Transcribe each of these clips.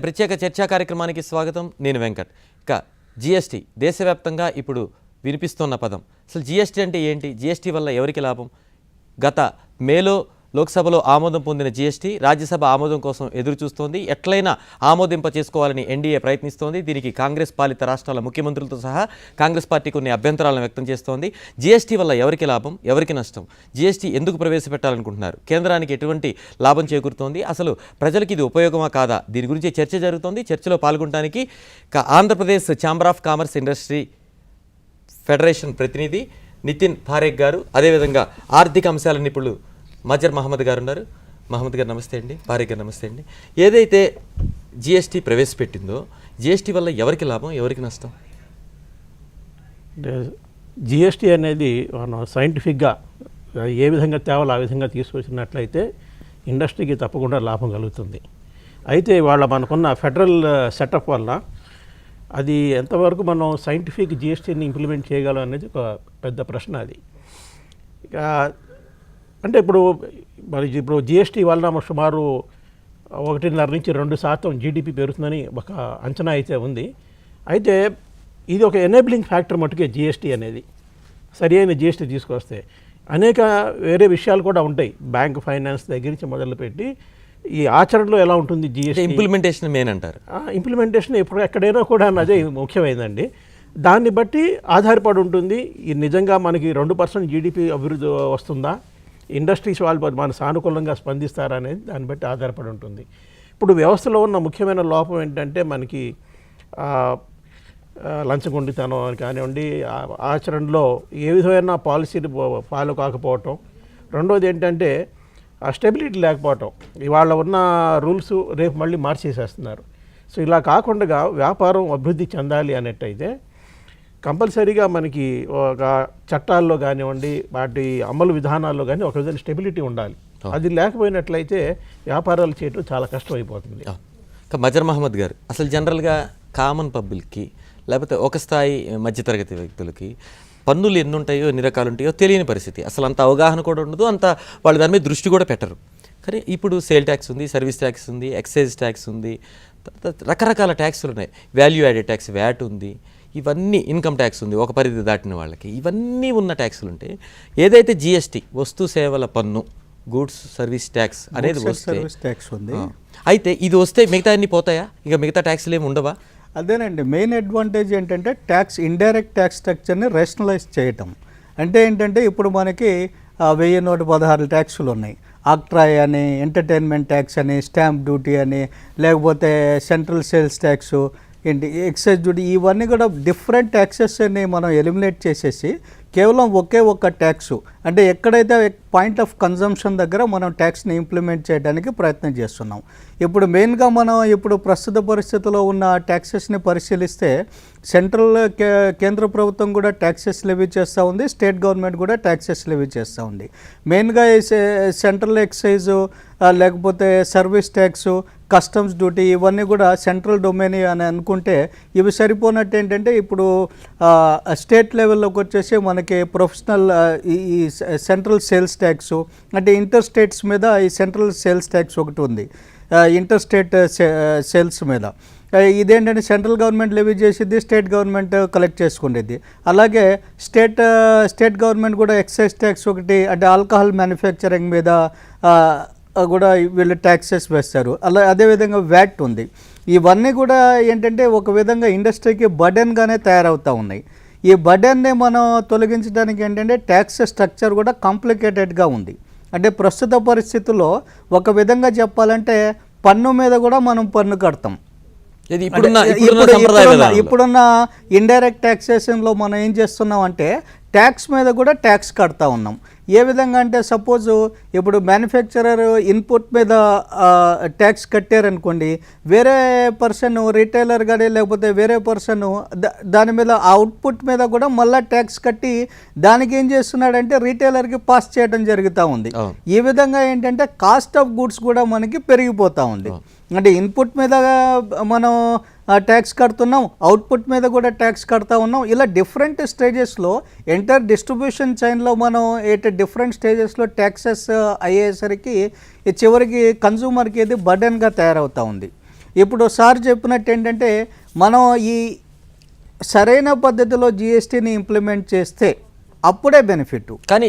ప్రత్యేక చర్చా కార్యక్రమానికి స్వాగతం. నేను వెంకట్. ఇక జిఎస్టీ దేశవ్యాప్తంగా ఇప్పుడు వినిపిస్తున్న పదం. అసలు జిఎస్టీ అంటే ఏంటి? జిఎస్టీ వల్ల ఎవరికి లాభం? గత మేలో లోక్సభలో ఆమోదం పొందిన జిఎస్టీ రాజ్యసభ ఆమోదం కోసం ఎదురు చూస్తోంది. ఎట్లయినా ఆమోదింప చేసుకోవాలని ఎన్డీఏ ప్రయత్నిస్తోంది. దీనికి కాంగ్రెస్ పాలిత రాష్ట్రాల ముఖ్యమంత్రులతో సహా కాంగ్రెస్ పార్టీ కొన్ని అభ్యంతరాలను వ్యక్తం చేస్తోంది. జిఎస్టీ వల్ల ఎవరికి లాభం, ఎవరికి నష్టం? జిఎస్టీ ఎందుకు ప్రవేశపెట్టాలనుకుంటున్నారు? కేంద్రానికి ఎటువంటి లాభం చేకూరుతోంది? అసలు ప్రజలకు ఇది ఉపయోగమా కాదా? దీని గురించి చర్చ జరుగుతోంది. చర్చలో పాల్గొనడానికి Andhra Pradesh chamber of commerce industry federation ప్రతినిధి నితిన్ పారేఖ్ గారు, అదేవిధంగా ఆర్థిక అంశాల నిపుణులు మజర్ మహమ్మద్ గారు ఉన్నారు. మహమ్మద్ గారు నమస్తే అండి. పారేఖ్ గారు నమస్తే అండి. ఏదైతే జిఎస్టీ ప్రవేశపెట్టిందో జిఎస్టీ వల్ల ఎవరికి లాభం, ఎవరికి నష్టం? జిఎస్టీ అనేది మనం సైంటిఫిక్గా ఏ విధంగా తేవాలో ఆ విధంగా తీసుకొచ్చినట్లయితే ఇండస్ట్రీకి తప్పకుండా లాభం కలుగుతుంది. అయితే వాళ్ళ మనకున్న ఫెడరల్ సెటప్ వల్ల అది ఎంతవరకు మనం సైంటిఫిక్ జిఎస్టీని ఇంప్లిమెంట్ చేయగలం అనేది ఒక పెద్ద ప్రశ్న. అది ఇక అంటే ఇప్పుడు జిఎస్టీ వల్ల సుమారు 1.5 నుంచి 2% జీడిపి పెరుగుతుందని ఒక అంచనా అయితే ఉంది. అయితే ఇది ఒక ఎనేబులింగ్ ఫ్యాక్టర్ మటుకే జిఎస్టీ అనేది. సరి అయిన జిఎస్టీ తీసుకొస్తే అనేక వేరే విషయాలు కూడా ఉంటాయి. బ్యాంక్ ఫైనాన్స్ దగ్గర నుంచి మొదలుపెట్టి ఈ ఆచరణలో ఎలా ఉంటుంది జిఎస్టీ ఇంప్లిమెంటేషన్ మెయిన్ అంటారు. ఇంప్లిమెంటేషన్ ఇప్పుడు ఎక్కడైనా కూడా అదే ముఖ్యమైనదండి. దాన్ని బట్టి ఆధారపడి ఉంటుంది. ఈ నిజంగా మనకి 2% జీడిపి అభివృద్ధి వస్తుందా, ఇండస్ట్రీస్ వాళ్ళు మన సానుకూలంగా స్పందిస్తారా అనేది దాన్ని బట్టి ఆధారపడి ఉంటుంది. ఇప్పుడు వ్యవస్థలో ఉన్న ముఖ్యమైన లోపం ఏంటంటే మనకి లంచగొండితనం కానివ్వండి, ఆచరణలో ఏ విధమైన పాలసీలు ఫాలో కాకపోవటం. రెండోది ఏంటంటే స్టెబిలిటీ లేకపోవటం. ఇవాళ ఉన్న రూల్స్ రేపు మళ్ళీ మార్చేసేస్తున్నారు. సో ఇలా కాకుండా వ్యాపారం అభివృద్ధి చెందాలి అనేట్టయితే కంపల్సరీగా మనకి ఒక చట్టాల్లో కానివ్వండి, వాటి అమలు విధానాల్లో కానీ ఒక విధంగా స్టెబిలిటీ ఉండాలి. అది లేకపోయినట్లయితే వ్యాపారాలు చేయడం చాలా కష్టం అయిపోతుంది. మజర్ మహమ్మద్ గారు, అసలు జనరల్గా కామన్ పబ్లిక్కి లేకపోతే ఒక స్థాయి మధ్యతరగతి వ్యక్తులకి పన్నులు ఎన్ని ఉంటాయో, ఎన్ని రకాలు ఉంటాయో తెలియని పరిస్థితి. అసలు అంత అవగాహన కూడా ఉండదు, అంత వాళ్ళు దాని మీద దృష్టి కూడా పెట్టరు. కానీ ఇప్పుడు సేల్ ట్యాక్స్ ఉంది, సర్వీస్ ట్యాక్స్ ఉంది, ఎక్సైజ్ ట్యాక్స్ ఉంది, రకరకాల ట్యాక్స్లు ఉన్నాయి. వాల్యూ యాడెడ్ ట్యాక్స్, వ్యాట్ ఉంది, ఇవన్నీ ఇన్కమ్ ట్యాక్స్ ఉంది ఒక పరిధి దాటిన వాళ్ళకి. ఇవన్నీ ఉన్న ట్యాక్స్లు ఉంటే ఏదైతే జిఎస్టీ వస్తు సేవల పన్ను, గూడ్స్ సర్వీస్ ట్యాక్స్ అనేది వస్తే అయితే ఇది వస్తే మిగతా అన్నీ పోతాయా? ఇక మిగతా ట్యాక్స్లు ఏమి ఉండవా? అదేనండి మెయిన్ అడ్వాంటేజ్ ఏంటంటే ట్యాక్స్ ఇండైరెక్ట్ ట్యాక్స్ స్ట్రక్చర్ని రేషనలైజ్ చేయటం. అంటే ఏంటంటే ఇప్పుడు మనకి 1116 ట్యాక్సులు ఉన్నాయి. ఆక్ట్రాయ్ అని, ఎంటర్టైన్మెంట్ ట్యాక్స్ అని, స్టాంప్ డ్యూటీ అని, లేకపోతే సెంట్రల్ సేల్స్ ట్యాక్సు ఏంటి, ఎక్సైజ్ డ్యూటీ, ఇవన్నీ కూడా డిఫరెంట్ ట్యాక్సెస్ని మనం ఎలిమినేట్ చేసేసి కేవలం ఒకే ఒక్క ట్యాక్సు, అంటే ఎక్కడైతే పాయింట్ ఆఫ్ కన్జంప్షన్ దగ్గర మనం ట్యాక్స్ని ఇంప్లిమెంట్ చేయడానికి ప్రయత్నం చేస్తున్నాం. ఇప్పుడు మెయిన్గా మనం ఇప్పుడు ప్రస్తుత పరిస్థితిలో ఉన్న ట్యాక్సెస్ని పరిశీలిస్తే కేంద్ర ప్రభుత్వం కూడా ట్యాక్సెస్ లెవీ చేస్తూ ఉంది, స్టేట్ గవర్నమెంట్ కూడా ట్యాక్సెస్ లెవీ చేస్తూ ఉంది. మెయిన్గా సెంట్రల్ ఎక్సైజు, లేకపోతే సర్వీస్ ట్యాక్సు, కస్టమ్స్ డ్యూటీ, ఇవన్నీ కూడా సెంట్రల్ డొమైన్ అని అనుకుంటే ఇవి సరిపోనట్టు ఏంటంటే ఇప్పుడు స్టేట్ లెవెల్లోకి వచ్చేసి మనకి ప్రొఫెషనల్ ఈ సెంట్రల్ సేల్స్ ట్యాక్సు, అంటే ఇంటర్ స్టేట్స్ మీద ఈ సెంట్రల్ సేల్స్ ట్యాక్స్ ఒకటి ఉంది, ఇంటర్ స్టేట్ సేల్స్ మీద. ఇదేంటంటే సెంట్రల్ గవర్నమెంట్ లెవీ చేసేది, స్టేట్ గవర్నమెంట్ కలెక్ట్ చేసుకునేది. అలాగే స్టేట్ గవర్నమెంట్ కూడా ఎక్సైజ్ ట్యాక్స్ ఒకటి, అంటే ఆల్కహాల్ మ్యానుఫ్యాక్చరింగ్ మీద కూడా వీళ్ళు ట్యాక్సెస్ వేస్తారు. అదేవిధంగా వ్యాట్ ఉంది. ఇవన్నీ కూడా ఏంటంటే ఒక విధంగా ఇండస్ట్రీకి బర్డెన్గానే తయారవుతూ ఉన్నాయి. ఈ బర్డెన్ని మనం తొలగించడానికి ఏంటంటే ట్యాక్స్ స్ట్రక్చర్ కూడా కాంప్లికేటెడ్గా ఉంది. అంటే ప్రస్తుత పరిస్థితుల్లో ఒక విధంగా చెప్పాలంటే పన్ను మీద కూడా మనం పన్ను కడతాం. ఇప్పుడున్న ఇండైరెక్ట్ ట్యాక్సేషన్లో మనం ఏం చేస్తున్నాం అంటే ట్యాక్స్ మీద కూడా ట్యాక్స్ కడతా ఉన్నాం. ఏ విధంగా అంటే సపోజ్ ఇప్పుడు మ్యానుఫ్యాక్చరర్ ఇన్పుట్ మీద ట్యాక్స్ కట్టారనుకోండి, వేరే పర్సన్ రిటైలర్ కానీ లేకపోతే వేరే పర్సన్ దాని మీద ఆ అవుట్పుట్ మీద కూడా మళ్ళీ ట్యాక్స్ కట్టి దానికి ఏం చేస్తున్నాడంటే రిటైలర్కి పాస్ చేయడం జరుగుతూ ఉంది. ఈ విధంగా ఏంటంటే కాస్ట్ ఆఫ్ గుడ్స్ కూడా మనకి పెరిగిపోతూ ఉంది. అంటే ఇన్పుట్ మీద మనం ట్యాక్స్ కడుతున్నాం, అవుట్పుట్ మీద కూడా ట్యాక్స్ కడతా ఉన్నాం. ఇలా డిఫరెంట్ స్టేజెస్లో ఎంటైర్ డిస్ట్రిబ్యూషన్ చైన్లో మనం డిఫరెంట్ స్టేజెస్లో ట్యాక్సెస్ అయ్యేసరికి చివరికి కన్జ్యూమర్కి ఇది బర్డెన్గా తయారవుతూ ఉంది. ఇప్పుడు సార్ చెప్పినట్టు ఏంటంటే మనం ఈ సరైన పద్ధతిలో జిఎస్టీని ఇంప్లిమెంట్ చేస్తే అప్పుడే బెనిఫిట్. కానీ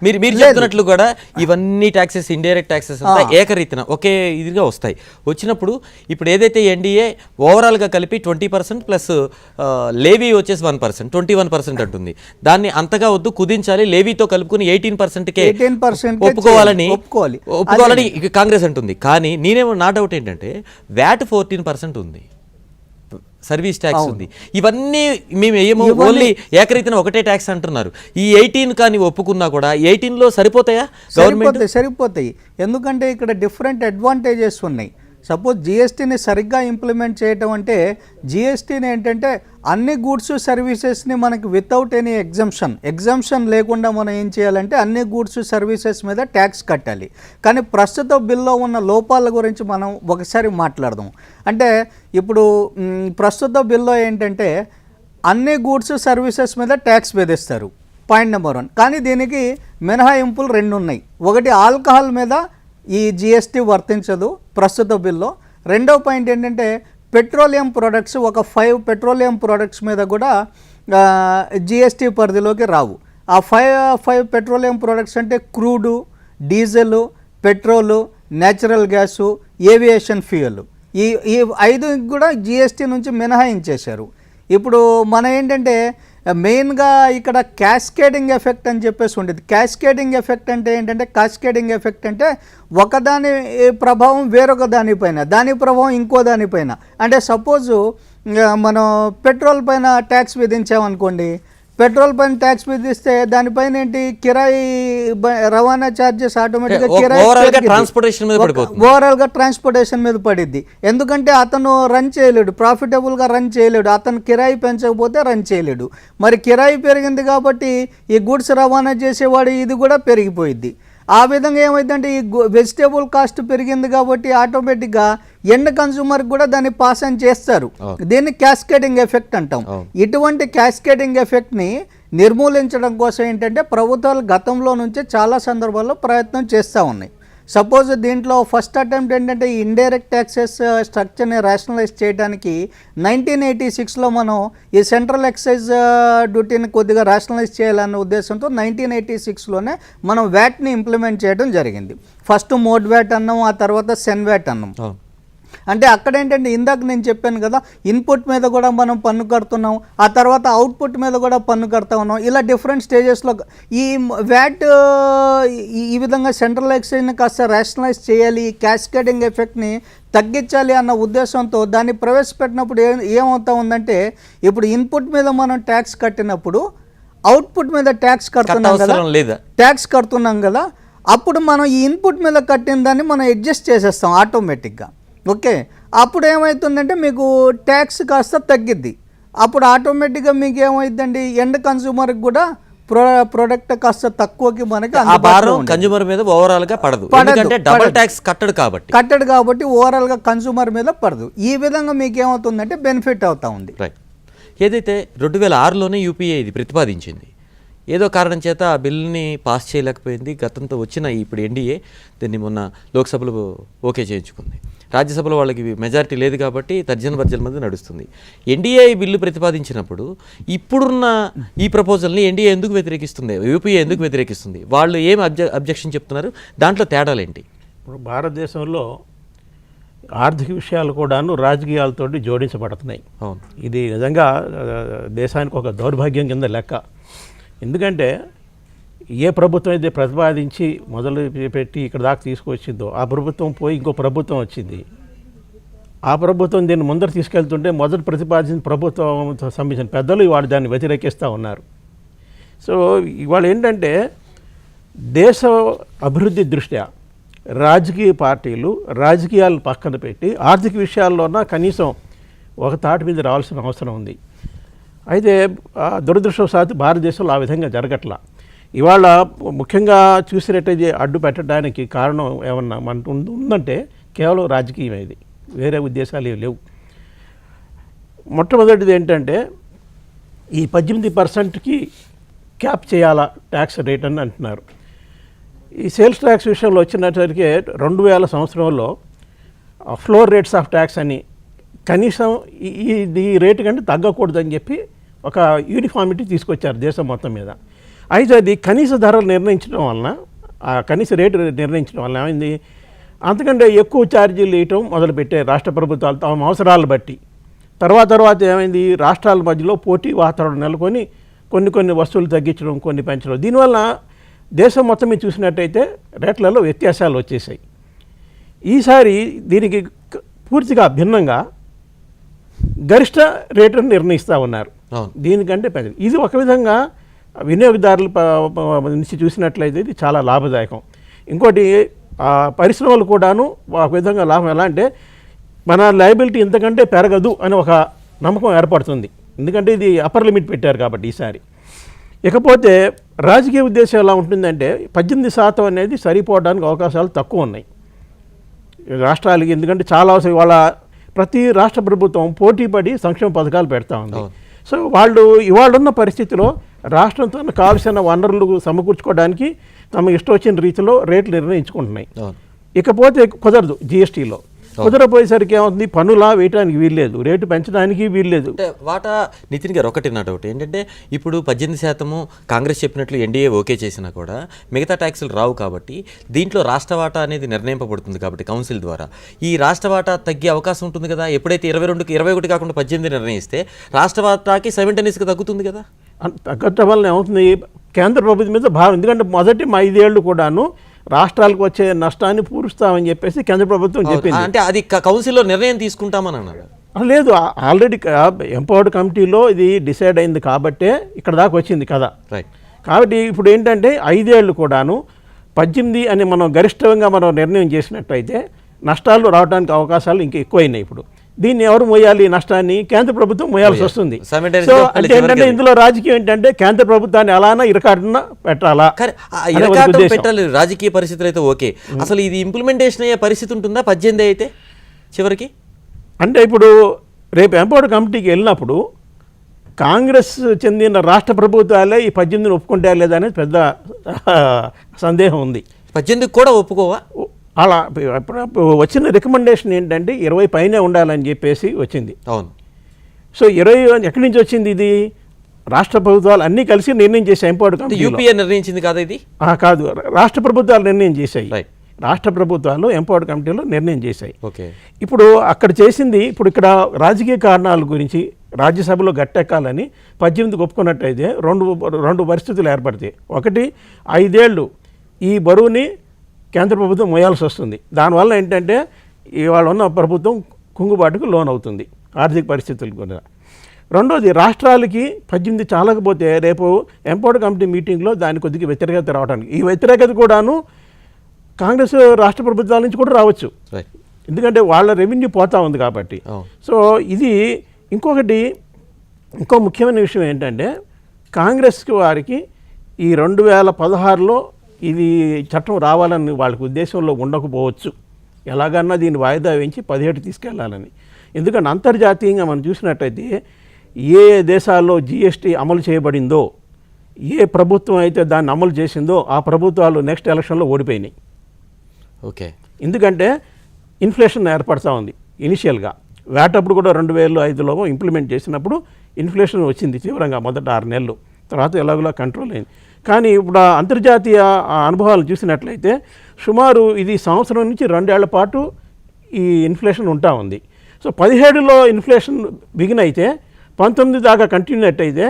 మీరు చెప్తున్నట్లు కూడా ఇవన్నీ ట్యాక్సెస్, ఇండైరెక్ట్ ట్యాక్సెస్ అంతా ఏకరీతిన ఒకే ఇదిగా వస్తాయి. వచ్చినప్పుడు ఇప్పుడు ఏదైతే ఎన్డీఏ ఓవరాల్గా కలిపి 20% ప్లస్ లేవీ వచ్చేసి 1%, 21% అంటుంది. దాన్ని అంతగా వద్దు, కుదించాలి, లేవీతో కలుపుకుని 18%కే ఒప్పుకోవాలని కాంగ్రెస్ అంటుంది. కానీ నా డౌట్ ఏంటంటే వ్యాట్ 14% ఉంది, సర్వీస్ ట్యాక్స్ ఉంది, ఇవన్నీ మేము ఏమో ఓన్లీ ఏకరీతిన ఒకటే ట్యాక్స్ అంటున్నారు. ఈ 18 కానీ ఒప్పుకున్నా కూడా 18లో సరిపోతాయా? సరిపోతాయి. ఎందుకంటే ఇక్కడ డిఫరెంట్ అడ్వాంటేజెస్ ఉన్నాయి. సపోజ్ జిఎస్టీని సరిగ్గా ఇంప్లిమెంట్ చేయటం అంటే జిఎస్టీని ఏంటంటే అన్ని గూడ్స్ సర్వీసెస్ని మనకి వితౌట్ ఎనీ ఎగ్జంప్షన్ లేకుండా మనం ఏం చేయాలంటే అన్ని గూడ్స్ సర్వీసెస్ మీద ట్యాక్స్ కట్టాలి. కానీ ప్రస్తుత బిల్లో ఉన్న లోపాల గురించి మనం ఒకసారి మాట్లాడదాం. అంటే ఇప్పుడు ప్రస్తుత బిల్లో ఏంటంటే అన్ని గూడ్స్ సర్వీసెస్ మీద ట్యాక్స్ విధిస్తారు, పాయింట్ నెంబర్ 1. కానీ దీనికి మినహాయింపులు 2 ఉన్నాయి. ఒకటి, ఆల్కహాల్ మీద ఈ జిఎస్టీ వర్తించదు ప్రస్తుత బిల్లో. రెండో పాయింట్ ఏంటంటే పెట్రోలియం ప్రొడక్ట్స్, ఒక 5 పెట్రోలియం ప్రొడక్ట్స్ మీద కూడా జిఎస్టీ పరిధిలోకి రావు. ఆ 5 పెట్రోలియం ప్రొడక్ట్స్ అంటే crude, diesel, petrol, natural gas, aviation fuel. ఈ 5 కూడా జిఎస్టీ నుంచి మినహాయించేశారు. ఇప్పుడు మన ఏంటంటే మెయిన్గా ఇక్కడ క్యాస్కేడింగ్ ఎఫెక్ట్ అని చెప్పేసి ఉండేది. క్యాస్కేడింగ్ ఎఫెక్ట్ అంటే ఏంటంటే, క్యాస్కేడింగ్ ఎఫెక్ట్ అంటే ఒకదాని ప్రభావం వేరొక దానిపైన, దాని ప్రభావం ఇంకో దానిపైన. అంటే సపోజు మనం పెట్రోల్ పైన ట్యాక్స్ విధించామనుకోండి, పెట్రోల్ పైన ట్యాక్స్ విధిస్తే దానిపైన ఏంటి, కిరాయి రవాణా ఛార్జెస్ ఆటోమేటిక్గా ఓవరాల్గా ట్రాన్స్పోర్టేషన్ మీద పడిద్ది. ఎందుకంటే అతను రన్ చేయలేడు, ప్రాఫిటబుల్గా రన్ చేయలేడు, అతను కిరాయి పెంచకపోతే రన్ చేయలేడు. మరి కిరాయి పెరిగింది కాబట్టి ఈ గుడ్స్ రవాణా చేసేవాడు ఇది కూడా పెరిగిపోయిద్ది. ఆ విధంగా ఏమైందంటే ఈ వెజిటేబుల్ కాస్ట్ పెరిగింది కాబట్టి ఆటోమేటిక్గా ఎండ్ కన్స్యూమర్కి కూడా దాన్ని పాస్ ఆన్ చేస్తారు. దీన్ని క్యాస్కేడింగ్ ఎఫెక్ట్ అంటాం. ఇటువంటి క్యాస్కేడింగ్ ఎఫెక్ట్ని నిర్మూలించడం కోసం ఏంటంటే ప్రభుత్వాలు గతంలో నుంచే చాలా సందర్భాల్లో ప్రయత్నం చేస్తూ ఉన్నాయి. సపోజ్ దీంట్లో ఫస్ట్ అటెంప్ట్ ఏంటంటే ఈ ఇండైరెక్ట్ ట్యాక్సెస్ స్ట్రక్చర్ని రేషనలైజ్ చేయడానికి 1986లో మనం ఈ సెంట్రల్ ఎక్సైజ్ డ్యూటీని కొద్దిగా రేషనలైజ్ చేయాలన్న ఉద్దేశంతో 1986లోనే మనం వ్యాట్ని ఇంప్లిమెంట్ చేయడం జరిగింది. ఫస్ట్ మోడ్ వ్యాట్ అన్నాం, ఆ తర్వాత సెన్ వ్యాట్ అన్నాం. అంటే అక్కడ ఏంటంటే ఇందాక నేను చెప్పాను కదా, ఇన్పుట్ మీద కూడా మనం పన్ను కడుతున్నాం, ఆ తర్వాత అవుట్పుట్ మీద కూడా పన్ను కడతా ఉన్నాం. ఇలా డిఫరెంట్ స్టేజెస్లో ఈ వ్యాట్ ఈ విధంగా సెంట్రల్ ఎక్సైజ్ని కాస్త రేషనలైజ్ చేయాలి, ఈ క్యాస్కేడింగ్ ఎఫెక్ట్ని తగ్గించాలి అన్న ఉద్దేశంతో దాన్ని ప్రవేశపెట్టినప్పుడు ఏమవుతా ఉందంటే, ఇప్పుడు ఇన్పుట్ మీద మనం ట్యాక్స్ కట్టినప్పుడు అవుట్పుట్ మీద ట్యాక్స్ కడుతున్నాం కదా, అప్పుడు మనం ఈ ఇన్పుట్ మీద కట్టిన దాన్ని మనం అడ్జస్ట్ చేసేస్తాం ఆటోమేటిక్గా. ఓకే, అప్పుడు ఏమవుతుందంటే మీకు ట్యాక్స్ కాస్త తగ్గిద్ది. అప్పుడు ఆటోమేటిక్గా మీకు ఏమవుతుందండి, ఎండ్ కన్స్యూమర్కి కూడా ప్రోడక్ట్ కాస్త తక్కువకి మనకి కన్స్యూమర్ మీద ఓవరాల్ గా పడదు, ఎందుకంటే డబుల్ ట్యాక్స్ కట్టడు కాబట్టి ఓవరాల్ గా కన్స్యూమర్ మీద పడదు. ఈ విధంగా మీకు ఏమవుతుందంటే బెనిఫిట్ అవుతా ఉంది. రైట్. ఏదైతే 2006లోనే యూపీఏ ఇది ప్రతిపాదించింది, ఏదో కారణం చేత ఆ బిల్లుని పాస్ చేయలేకపోయింది. గతంతో వచ్చిన ఇప్పుడు ఎన్డీఏ దీన్ని మొన్న లోక్సభలో ఓకే చేయించుకుంది. రాజ్యసభలో వాళ్ళకి మెజారిటీ లేదు కాబట్టి తర్జన భర్జన మధ్య నడుస్తుంది. ఎన్డీఏ ఈ బిల్లు ప్రతిపాదించినప్పుడు ఇప్పుడున్న ఈ ప్రపోజల్ని ఎన్డీఏ ఎందుకు వ్యతిరేకిస్తుంది, యూపీఏ ఎందుకు వ్యతిరేకిస్తుంది, వాళ్ళు ఏం అబ్జెక్షన్ చెప్తున్నారు, దాంట్లో తేడాలేంటి? ఇప్పుడు భారతదేశంలో ఆర్థిక విషయాలు కూడాను రాజకీయాలతో జోడించబడుతున్నాయి. ఇది నిజంగా దేశానికి ఒక దౌర్భాగ్యం కింద లెక్క. ఎందుకంటే ఏ ప్రభుత్వం అయితే ప్రతిపాదించి మొదలు పెట్టి ఇక్కడ దాకా తీసుకొచ్చిందో ఆ ప్రభుత్వం పోయి ఇంకో ప్రభుత్వం వచ్చింది. ఆ ప్రభుత్వం దీన్ని ముందర తీసుకెళ్తుంటే మొదటి ప్రతిపాదించిన ప్రభుత్వం సంబంధించిన పెద్దలు ఇవాళ దాన్ని వ్యతిరేకిస్తూ ఉన్నారు. సో ఇవాళ ఏంటంటే దేశ అభివృద్ధి దృష్ట్యా రాజకీయ పార్టీలు రాజకీయాలను పక్కన పెట్టి ఆర్థిక విషయాల్లోన కనీసం ఒక తాటి మీద రావాల్సిన అవసరం ఉంది. అయితే దురదృష్టవశాత్తు భారతదేశంలో ఆ విధంగా జరగట్లా. ఇవాళ ముఖ్యంగా చూసినట్టయితే అడ్డు పెట్టడానికి కారణం ఏమన్నా మన ఉందంటే కేవలం రాజకీయం, ఇది వేరే ఉద్దేశాలు ఏవి లేవు. మొట్టమొదటిది ఏంటంటే ఈ 18%కి క్యాప్ చేయాలా ట్యాక్స్ రేట్ అని అంటున్నారు. ఈ సేల్స్ ట్యాక్స్ విషయంలో వచ్చినసరికి 2000 సంవత్సరంలో ఫ్లోర్ రేట్స్ ఆఫ్ ట్యాక్స్ అని కనీసం ఈ రేటు కంటే తగ్గకూడదని చెప్పి ఒక యూనిఫామిటీ తీసుకొచ్చారు దేశం మొత్తం మీద. అయితే అది కనీస ధరలు నిర్ణయించడం వలన, ఆ కనీస రేటు నిర్ణయించడం వలన ఏమైంది, అంతకంటే ఎక్కువ ఛార్జీలు వేయటం మొదలుపెట్టే రాష్ట్ర ప్రభుత్వాలు తమ అవసరాలు బట్టి. తర్వాత ఏమైంది, రాష్ట్రాల మధ్యలో పోటీ వాతావరణం నెలకొని కొన్ని వస్తువులు తగ్గించడం, కొన్ని పెంచడం. దీనివల్ల దేశం మొత్తం మీద చూసినట్టయితే రేట్లలో వ్యత్యాసాలు వచ్చేసాయి. ఈసారి దీనికి పూర్తిగా భిన్నంగా గరిష్ట రేటును నిర్ణయిస్తూ ఉన్నారు. దీనికంటే పెద్ద ఇది ఒక విధంగా వినియోగదారుల నుంచి చూసినట్లయితే ఇది చాలా లాభదాయకం. ఇంకోటి పరిశ్రమలు కూడాను ఒక విధంగా లాభం. ఎలా అంటే మన లయబిలిటీ ఇంతకంటే పెరగదు అని ఒక నమ్మకం ఏర్పడుతుంది, ఎందుకంటే ఇది అప్పర్ లిమిట్ పెట్టారు కాబట్టి ఈసారి. ఇకపోతే రాజకీయ ఉద్దేశం ఎలా ఉంటుందంటే 18% అనేది సరిపోవడానికి అవకాశాలు తక్కువ ఉన్నాయి రాష్ట్రాలకి. ఎందుకంటే చాలా అవసరం, వాళ్ళ ప్రతి రాష్ట్ర ప్రభుత్వం పోటీపడి సంక్షేమ పథకాలు పెడతా ఉంది. సో వాళ్ళు ఇవాళ ఉన్న పరిస్థితిలో రాష్ట్రంతో కావాల్సిన వనరులు సమకూర్చుకోవడానికి తమ ఇష్టం వచ్చిన రీతిలో రేట్లు నిర్ణయించుకుంటున్నాయి. ఇకపోతే కుదరదు, జిఎస్టీలో కుదరపోయేసరికి ఏమవుతుంది, పన్నులా వేయడానికి వీల్లేదు, రేటు పెంచడానికి వీల్లేదు. అంటే వాటా నితిన్ గారు ఒకటి నా డౌట్ ఏంటంటే, ఇప్పుడు 18% కాంగ్రెస్ చెప్పినట్లు ఎన్డీఏ ఓకే చేసినా కూడా మిగతా ట్యాక్సులు రావు కాబట్టి దీంట్లో రాష్ట్ర వాటా అనేది నిర్ణయింపబడుతుంది కాబట్టి కౌన్సిల్ ద్వారా ఈ రాష్ట్ర వాటా తగ్గే అవకాశం ఉంటుంది కదా. ఎప్పుడైతే 22కి 21 కాకుండా 18 నిర్ణయిస్తే రాష్ట్ర వాటాకి 70% తగ్గుతుంది కదా. తగ్గటం వల్ల ఏమవుతుంది, కేంద్ర ప్రభుత్వం మీద భారం. ఎందుకంటే మొదటి 5 ఏళ్ళు కూడాను రాష్ట్రాలకు వచ్చే నష్టాన్ని పూరుస్తామని చెప్పేసి కేంద్ర ప్రభుత్వం చెప్పింది. అంటే అది కౌన్సిల్లో నిర్ణయం తీసుకుంటామని అన్నారు. లేదు, ఆల్రెడీ ఎంపవర్డ్ కమిటీలో ఇది డిసైడ్ అయింది కాబట్టే ఇక్కడ దాకా వచ్చింది కదా. రైట్. కాబట్టి ఇప్పుడు ఏంటంటే 5 ఏళ్ళు కూడాను 18 అని మనం గరిష్టంగా మనం నిర్ణయం చేసినట్టయితే నష్టాలు రావడానికి అవకాశాలు ఇంకా ఎక్కువైనాయి. ఇప్పుడు దీన్ని ఎవరు మోయాలి, నష్టాన్ని కేంద్ర ప్రభుత్వం మోయాల్సి వస్తుంది. సో అంటే ఏంటంటే ఇందులో రాజకీయం ఏంటంటే కేంద్ర ప్రభుత్వాన్ని అలానా ఇరకాటున పెట్టాలా, పెట్టాలి. రాజకీయ పరిస్థితులు అయితే ఓకే, అసలు ఇది ఇంప్లిమెంటేషన్ అయ్యే పరిస్థితి ఉంటుందా 18 అయితే చివరికి? అంటే ఇప్పుడు రేపు ఎంపవర్డ్ కమిటీకి వెళ్ళినప్పుడు కాంగ్రెస్ చెందిన రాష్ట్ర ప్రభుత్వాలే ఈ 18 ఒప్పుకుంటారా లేదా అనేది పెద్ద సందేహం ఉంది. 18 కూడా ఒప్పుకోవా? అలా వచ్చిన రికమెండేషన్ ఏంటంటే 20 పైనే ఉండాలని చెప్పేసి వచ్చింది. అవును. సో 20 ఎక్కడి నుంచి వచ్చింది, ఇది రాష్ట్ర ప్రభుత్వాలు అన్నీ కలిసి నిర్ణయం చేశాయి. ఎంపవర్డ్ కమిటీ యూపీఏ నిర్ణయించింది కాదు ఇది? కాదు, రాష్ట్ర ప్రభుత్వాలు నిర్ణయం చేశాయి. రైట్. రాష్ట్ర ప్రభుత్వాలు ఎంపవర్డ్ కమిటీలో నిర్ణయం చేశాయి. ఓకే. ఇప్పుడు అక్కడ చేసింది, ఇప్పుడు ఇక్కడ రాజకీయ కారణాల గురించి రాజ్యసభలో గట్టెక్కాలని 18 ఒప్పుకున్నట్టయితే రెండు పరిస్థితులు ఏర్పడతాయి. ఒకటి, 5 ఏళ్ళు ఈ బరువుని కేంద్ర ప్రభుత్వం మోయాల్సి వస్తుంది. దానివల్ల ఏంటంటే ఇవాళ ఉన్న ప్రభుత్వం కుంగుబాటుకు లోన్ అవుతుంది ఆర్థిక పరిస్థితులు కూడా. రెండోది, రాష్ట్రాలకి 18 చాలకపోతే రేపు ఎంపవర్డ్ కమిటీ మీటింగ్లో దాని కొద్దిగా వ్యతిరేకత రావడానికి, ఈ వ్యతిరేకత కూడాను కాంగ్రెస్ రాష్ట్ర ప్రభుత్వాల నుంచి కూడా రావచ్చు, ఎందుకంటే వాళ్ళ రెవెన్యూ పోతా ఉంది కాబట్టి. సో ఇది ఇంకొకటి, ఇంకో ముఖ్యమైన విషయం ఏంటంటే కాంగ్రెస్కి వారికి ఈ 2016లో ఇది చట్టం రావాలని వాళ్ళకి ఉద్దేశంలో ఉండకపోవచ్చు. ఎలాగన్నా దీన్ని వాయిదా వేయించి 17 తీసుకెళ్లాలని. ఎందుకంటే అంతర్జాతీయంగా మనం చూసినట్టయితే ఏ దేశాల్లో జిఎస్టీ అమలు చేయబడిందో, ఏ ప్రభుత్వం అయితే దాన్ని అమలు చేసిందో ఆ ప్రభుత్వాలు నెక్స్ట్ ఎలక్షన్లో ఓడిపోయినాయి. ఓకే. ఎందుకంటే ఇన్ఫ్లేషన్ ఏర్పడుతూ ఉంది. ఇనిషియల్గా వేటప్పుడు కూడా 2005లో ఇంప్లిమెంట్ చేసినప్పుడు ఇన్ఫ్లేషన్ వచ్చింది తీవ్రంగా మొదట 6 నెలలు, తర్వాత ఎలాగోలా కంట్రోల్ అయింది. కానీ ఇప్పుడు అంతర్జాతీయ అనుభవాలు చూసినట్లయితే సుమారు ఇది సంవత్సరం నుంచి 2 ఏళ్ల పాటు ఈ ఇన్ఫ్లేషన్ ఉంటా ఉంది. సో 17లో ఇన్ఫ్లేషన్ బిగిన్ అయితే 19 దాకా కంటిన్యూ అయితే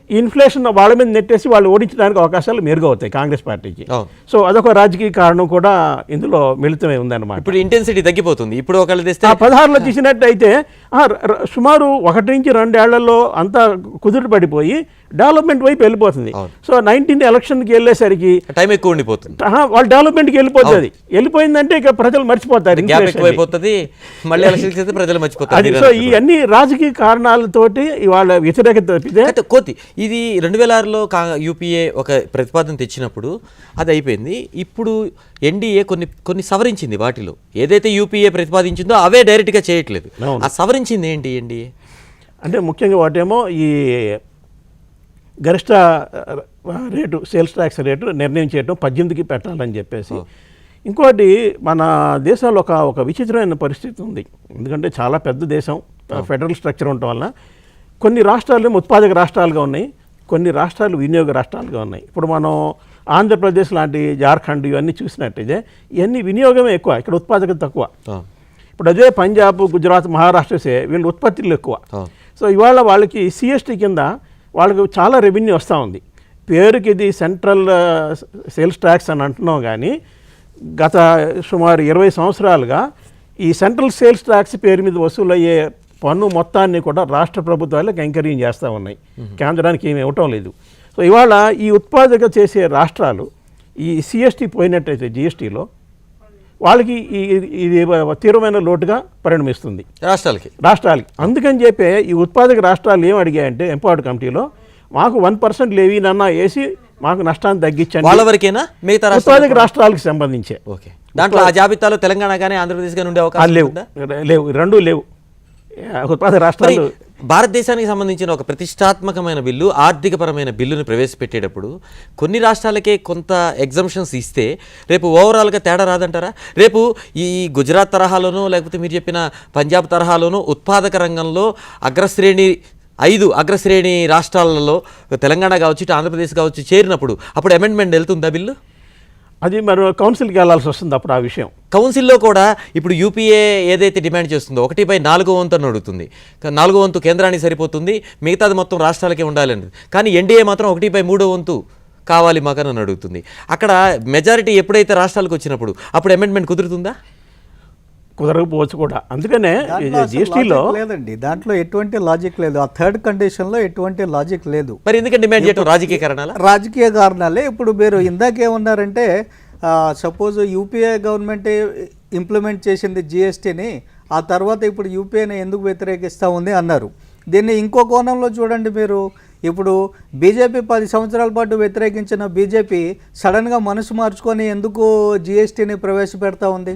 ఈ ఇన్ఫ్లేషన్ వాళ్ళ మీద నెట్టేసి వాళ్ళు ఓడించడానికి అవకాశాలు మెరుగు అవుతాయి కాంగ్రెస్ పార్టీకి. సో అదొక రాజకీయ కారణం కూడా ఇందులో మిళితమై ఉందన్నమాట. ఇప్పుడు ఇంటెన్సిటీ తగ్గిపోతుంది. ఇప్పుడు ఒకళ్ళు తెస్తే 16లో తీసినట్టయితే సుమారు 1 నుంచి 2 ఏళ్లలో అంతా కుదురు పడిపోయి డెవలప్మెంట్ వైపు వెళ్ళిపోతుంది. సో 19 ఎలక్షన్కి వెళ్ళేసరికి టైం ఎక్కువ ఉండిపోతుంది, వాళ్ళు డెవలప్మెంట్కి వెళ్ళిపోతుంది. వెళ్ళిపోయిందంటే ఇక ప్రజలు మర్చిపోతారు, మళ్ళీ ఎలక్షన్కి వెళ్తే ప్రజలు మర్చిపోతారు. సో ఈ అన్ని రాజకీయ కారణాలతోటి వాళ్ళ వ్యతిరేకత తప్పితే కోతి ఇది 2006లో యూపీఏ ఒక ప్రతిపాదన తెచ్చినప్పుడు అది అయిపోయింది. ఇప్పుడు ఎన్డీఏ కొన్ని సవరించింది. వాటిలో ఏదైతే యూపీఏ ప్రతిపాదించిందో అవే డైరెక్ట్గా చేయట్లేదు. ఆ సవరించింది ఏంటి ఎన్డీఏ అంటే ముఖ్యంగా వాటేమో ఈ గరిష్ట రేటు సేల్స్ ట్యాక్స్ రేటు నిర్ణయం చేయడం 18కి పెట్టాలని చెప్పేసి, ఇంకోటి మన దేశంలో ఒక విచిత్రమైన పరిస్థితి ఉంది. ఎందుకంటే చాలా పెద్ద దేశం, ఫెడరల్ స్ట్రక్చర్ ఉండటం వలన కొన్ని రాష్ట్రాలు ఉత్పాదక రాష్ట్రాలుగా ఉన్నాయి, కొన్ని రాష్ట్రాలు వినియోగ రాష్ట్రాలుగా ఉన్నాయి. ఇప్పుడు మనం ఆంధ్రప్రదేశ్ లాంటి జార్ఖండ్ ఇవన్నీ చూసినట్టయితే ఇవన్నీ వినియోగమే ఎక్కువ, ఇక్కడ ఉత్పాదకత తక్కువ. ఇప్పుడు అదే పంజాబ్, గుజరాత్, మహారాష్ట్రసే వీళ్ళు ఉత్పత్తులు ఎక్కువ. సో ఇవాళ వాళ్ళకి సిఎస్టీ కింద వాళ్ళకి చాలా రెవెన్యూ వస్తూ ఉంది. పేరుకి ఇది సెంట్రల్ సేల్స్ ట్యాక్స్ అని అంటున్నాం, కానీ గత సుమారు 20 సంవత్సరాలుగా ఈ సెంట్రల్ సేల్స్ ట్యాక్స్ పేరు మీద వసూలయ్యే పన్ను మొత్తాన్ని కూడా రాష్ట్ర ప్రభుత్వాలకు ఎంకరేజ్ చేస్తూ ఉన్నాయి, కేంద్రానికి ఏమి ఇవ్వటం లేదు. సో ఇవాళ ఈ ఉత్పాదక చేసే రాష్ట్రాలు ఈ సిఎస్టీ పోయినట్టయితే జిఎస్టీలో వాళ్ళకి ఇది తీవ్రమైన లోటుగా పరిణమిస్తుంది రాష్ట్రాలకి. అందుకని చెప్పి ఈ ఉత్పాదక రాష్ట్రాలు ఏం అడిగాయంటే ఎంపవర్డ్ కమిటీలో, మాకు 1% లేవీనన్నా వేసి మాకు నష్టాన్ని తగ్గించండి. వాళ్ళ వరకేనా మిగతా ఉత్పాదక రాష్ట్రాలకు సంబంధించే దాంట్లో ఆ జాబితాలో తెలంగాణ కానీ ఆంధ్రప్రదేశ్ కానీ ఉండే అవకాశం లేవు, రెండూ లేవు ఉత్పాదక రాష్ట్రాలు. భారతదేశానికి సంబంధించిన ఒక ప్రతిష్టాత్మకమైన బిల్లు, ఆర్థికపరమైన బిల్లును ప్రవేశపెట్టేటప్పుడు కొన్ని రాష్ట్రాలకే కొంత ఎగ్జంప్షన్స్ ఇస్తే రేపు ఓవరాల్గా తేడా రాదంటారా? రేపు ఈ గుజరాత్ తరహాలోనూ లేకపోతే మీరు చెప్పిన పంజాబ్ తరహాలోనూ ఉత్పాదక రంగంలో ఐదు అగ్రశ్రేణి రాష్ట్రాలలో తెలంగాణ కావచ్చు, ఇటు ఆంధ్రప్రదేశ్ కావచ్చు చేరినప్పుడు అప్పుడు అమెండ్మెంట్ వెళ్తుందా బిల్లు? అది మరి కౌన్సిల్కి వెళ్ళాల్సి వస్తుంది అప్పుడు ఆ విషయం. కౌన్సిల్లో కూడా ఇప్పుడు యూపీఏ ఏదైతే డిమాండ్ చేస్తుందో 1/4 వంతు అని అడుగుతుంది. 4 వంతు కేంద్రానికి సరిపోతుంది, మిగతాది మొత్తం రాష్ట్రాలకే ఉండాలని. కానీ ఎన్డీఏ మాత్రం 1/3 వంతు కావాలి మాకని అడుగుతుంది. అక్కడ మెజారిటీ ఎప్పుడైతే రాష్ట్రాలకు వచ్చినప్పుడు అప్పుడు అమెండ్మెంట్ కుదురుతుందా? కుదరకపోవచ్చు కూడా. అందుకనే జిఎస్టీలో లేదండి, దాంట్లో ఎటువంటి లాజిక్ లేదు. ఆ థర్డ్ కండిషన్లో ఎటువంటి లాజిక్ లేదు. మరి ఎందుకంటే డిమాండ్ చేయడం రాజకీయ కారణాలా? రాజకీయ కారణాలే. ఇప్పుడు మీరు ఇందాకేమన్నారంటే సపోజ్ యూపీఏ గవర్నమెంట్ ఇంప్లిమెంట్ చేసింది జిఎస్టీని, ఆ తర్వాత ఇప్పుడు యూపీఏని ఎందుకు వ్యతిరేకిస్తూ ఉంది అన్నారు. దీన్ని ఇంకో కోణంలో చూడండి మీరు. ఇప్పుడు బీజేపీ 10 సంవత్సరాల పాటు వ్యతిరేకించిన బీజేపీ సడన్గా మనసు మార్చుకొని ఎందుకు జిఎస్టీని ప్రవేశపెడతా ఉంది?